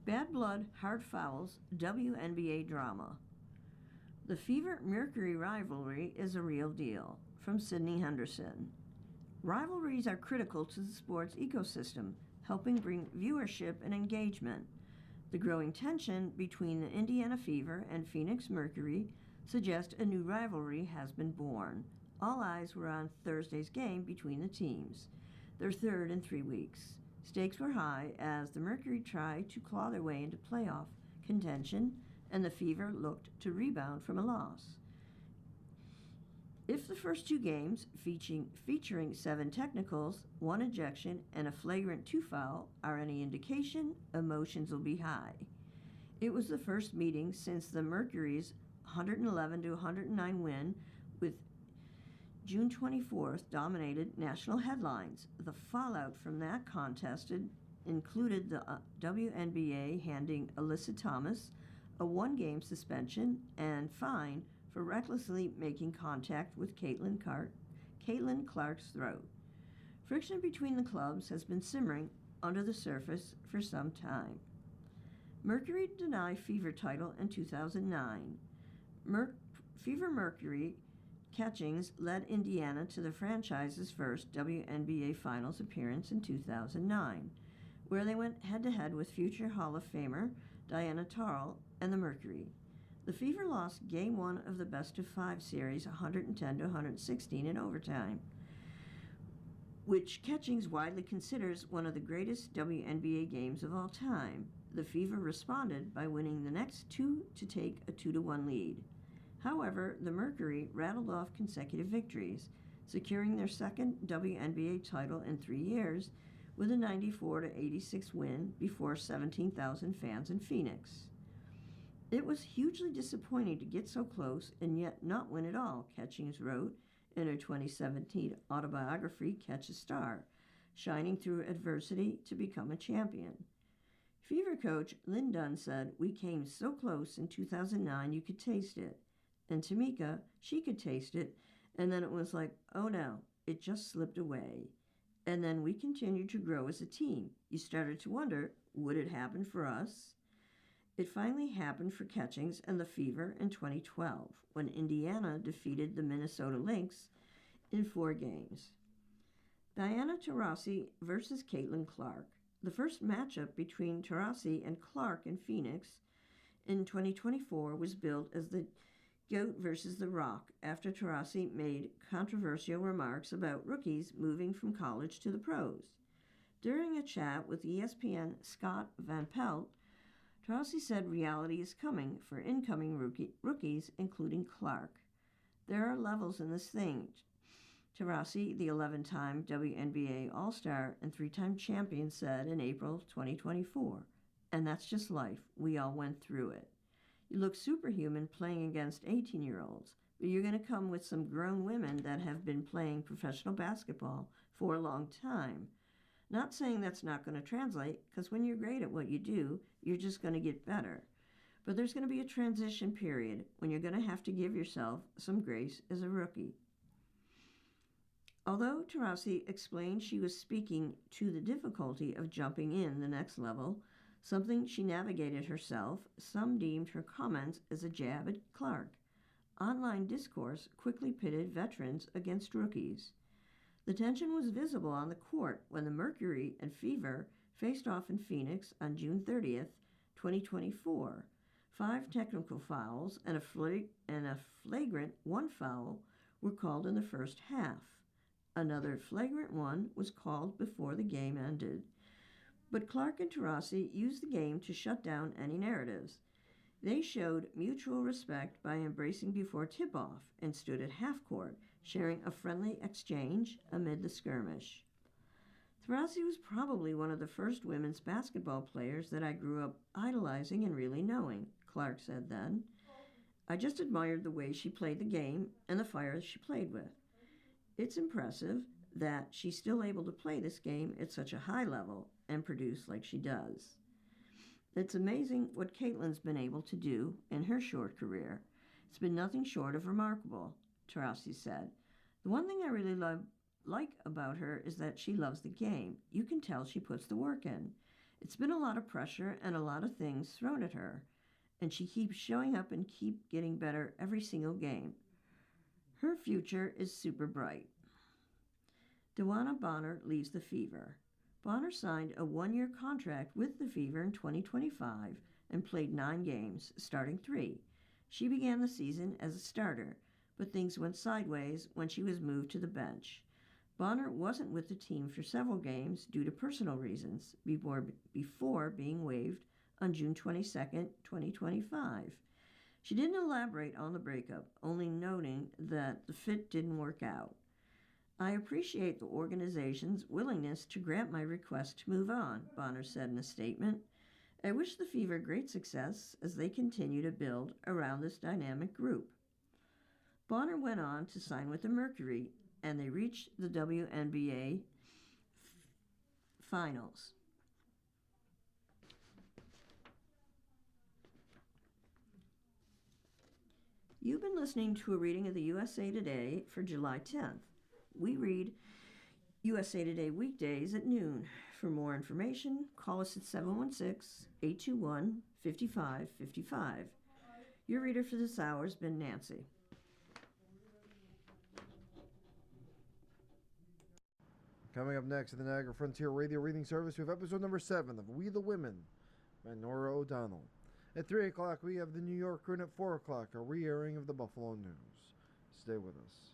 Bad Blood, Hard Fouls, WNBA Drama. The Fever-Mercury rivalry is a real deal. From Sydney Henderson. Rivalries are critical to the sports ecosystem, helping bring viewership and engagement. The growing tension between the Indiana Fever and Phoenix Mercury suggests a new rivalry has been born. All eyes were on Thursday's game between the teams, their third in 3 weeks. Stakes were high as the Mercury tried to claw their way into playoff contention, and the Fever looked to rebound from a loss. If the first 2 games, featuring 7 technicals, 1 ejection, and a flagrant 2 foul, are any indication, emotions will be high. It was the first meeting since the Mercury's 111-109 win, with June 24th dominated national headlines. The fallout from that contest included the WNBA handing Alyssa Thomas a 1-game suspension and fine for recklessly making contact with Caitlin Clark's throat. Friction between the clubs has been simmering under the surface for some time. Mercury denied Fever title in 2009. Fever Mercury Catchings led Indiana to the franchise's first WNBA Finals appearance in 2009, where they went head-to-head with future Hall of Famer Diana Taurasi and the Mercury. The Fever lost Game 1 of the best-of-5 series 110-116 in overtime, which Catchings widely considers one of the greatest WNBA games of all time. The Fever responded by winning the next 2 to take a 2-1 lead. However, the Mercury rattled off consecutive victories, securing their second WNBA title in 3 years with a 94-86 win before 17,000 fans in Phoenix. It was hugely disappointing to get so close and yet not win at all, Catchings wrote in her 2017 autobiography, Catch a Star, shining through adversity to become a champion. Fever coach Lynn Dunn said, "We came so close in 2009 you could taste it. And Tamika, she could taste it, and then it was like, oh no, it just slipped away." And then we continued to grow as a team. You started to wonder, would it happen for us? It finally happened for Catchings and the Fever in 2012, when Indiana defeated the Minnesota Lynx in 4 games. Diana Taurasi versus Caitlin Clark. The first matchup between Taurasi and Clark in Phoenix in 2024 was billed as the Goat versus the Rock after Taurasi made controversial remarks about rookies moving from college to the pros. During a chat with ESPN Scott Van Pelt, Taurasi said reality is coming for incoming rookies, including Clark. There are levels in this thing. Taurasi, the 11-time WNBA All-Star and 3-time champion, said in April 2024, and that's just life. We all went through it. You look superhuman playing against 18-year-olds, but you're going to come with some grown women that have been playing professional basketball for a long time. Not saying that's not going to translate, because when you're great at what you do, you're just going to get better. But there's going to be a transition period when you're going to have to give yourself some grace as a rookie. Although Taurasi explained she was speaking to the difficulty of jumping in the next level, something she navigated herself, some deemed her comments as a jab at Clark. Online discourse quickly pitted veterans against rookies. The tension was visible on the court when the Mercury and Fever faced off in Phoenix on June 30th, 2024. 5 technical fouls and a flagrant 1 foul were called in the first half. Another flagrant 1 was called before the game ended. But Clark and Taurasi used the game to shut down any narratives. They showed mutual respect by embracing before tip-off and stood at half-court, sharing a friendly exchange amid the skirmish. Taurasi was probably one of the first women's basketball players that I grew up idolizing and really knowing, Clark said then. I just admired the way she played the game and the fire she played with. It's impressive that she's still able to play this game at such a high level and produce like she does. It's amazing what Caitlin's been able to do in her short career. It's been nothing short of remarkable, Taurasi said. The one thing I really like about her is that she loves the game. You can tell she puts the work in. It's been a lot of pressure and a lot of things thrown at her, and she keeps showing up and keep getting better every single game. Her future is super bright. DeWanna Bonner leaves the Fever. Bonner signed a 1-year contract with the Fever in 2025 and played 9 games, starting 3. She began the season as a starter, but things went sideways when she was moved to the bench. Bonner wasn't with the team for several games due to personal reasons before being waived on June 22, 2025. She didn't elaborate on the breakup, only noting that the fit didn't work out. I appreciate the organization's willingness to grant my request to move on, Bonner said in a statement. I wish the Fever great success as they continue to build around this dynamic group. Bonner went on to sign with the Mercury, and they reached the WNBA Finals. You've been listening to a reading of the USA Today for July 10th. We read USA Today weekdays at noon. For more information, call us at 716-821-5555. Your reader for this hour has been Nancy. Coming up next in the Niagara Frontier Radio Reading Service, we have episode number 7 of We the Women by Nora O'Donnell. At 3 o'clock, we have the New Yorker, and at 4 o'clock, a re-airing of the Buffalo News. Stay with us.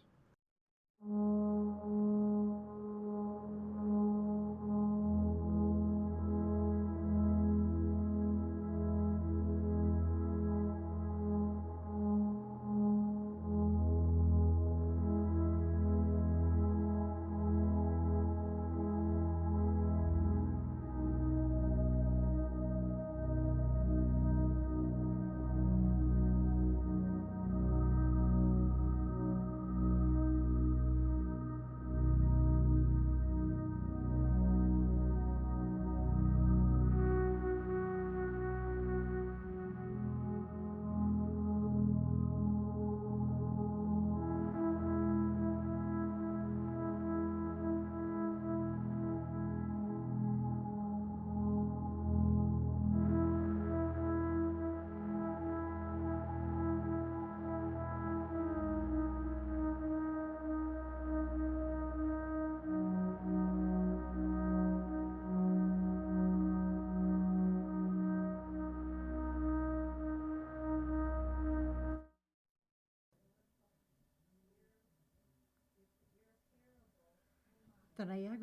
The Niagara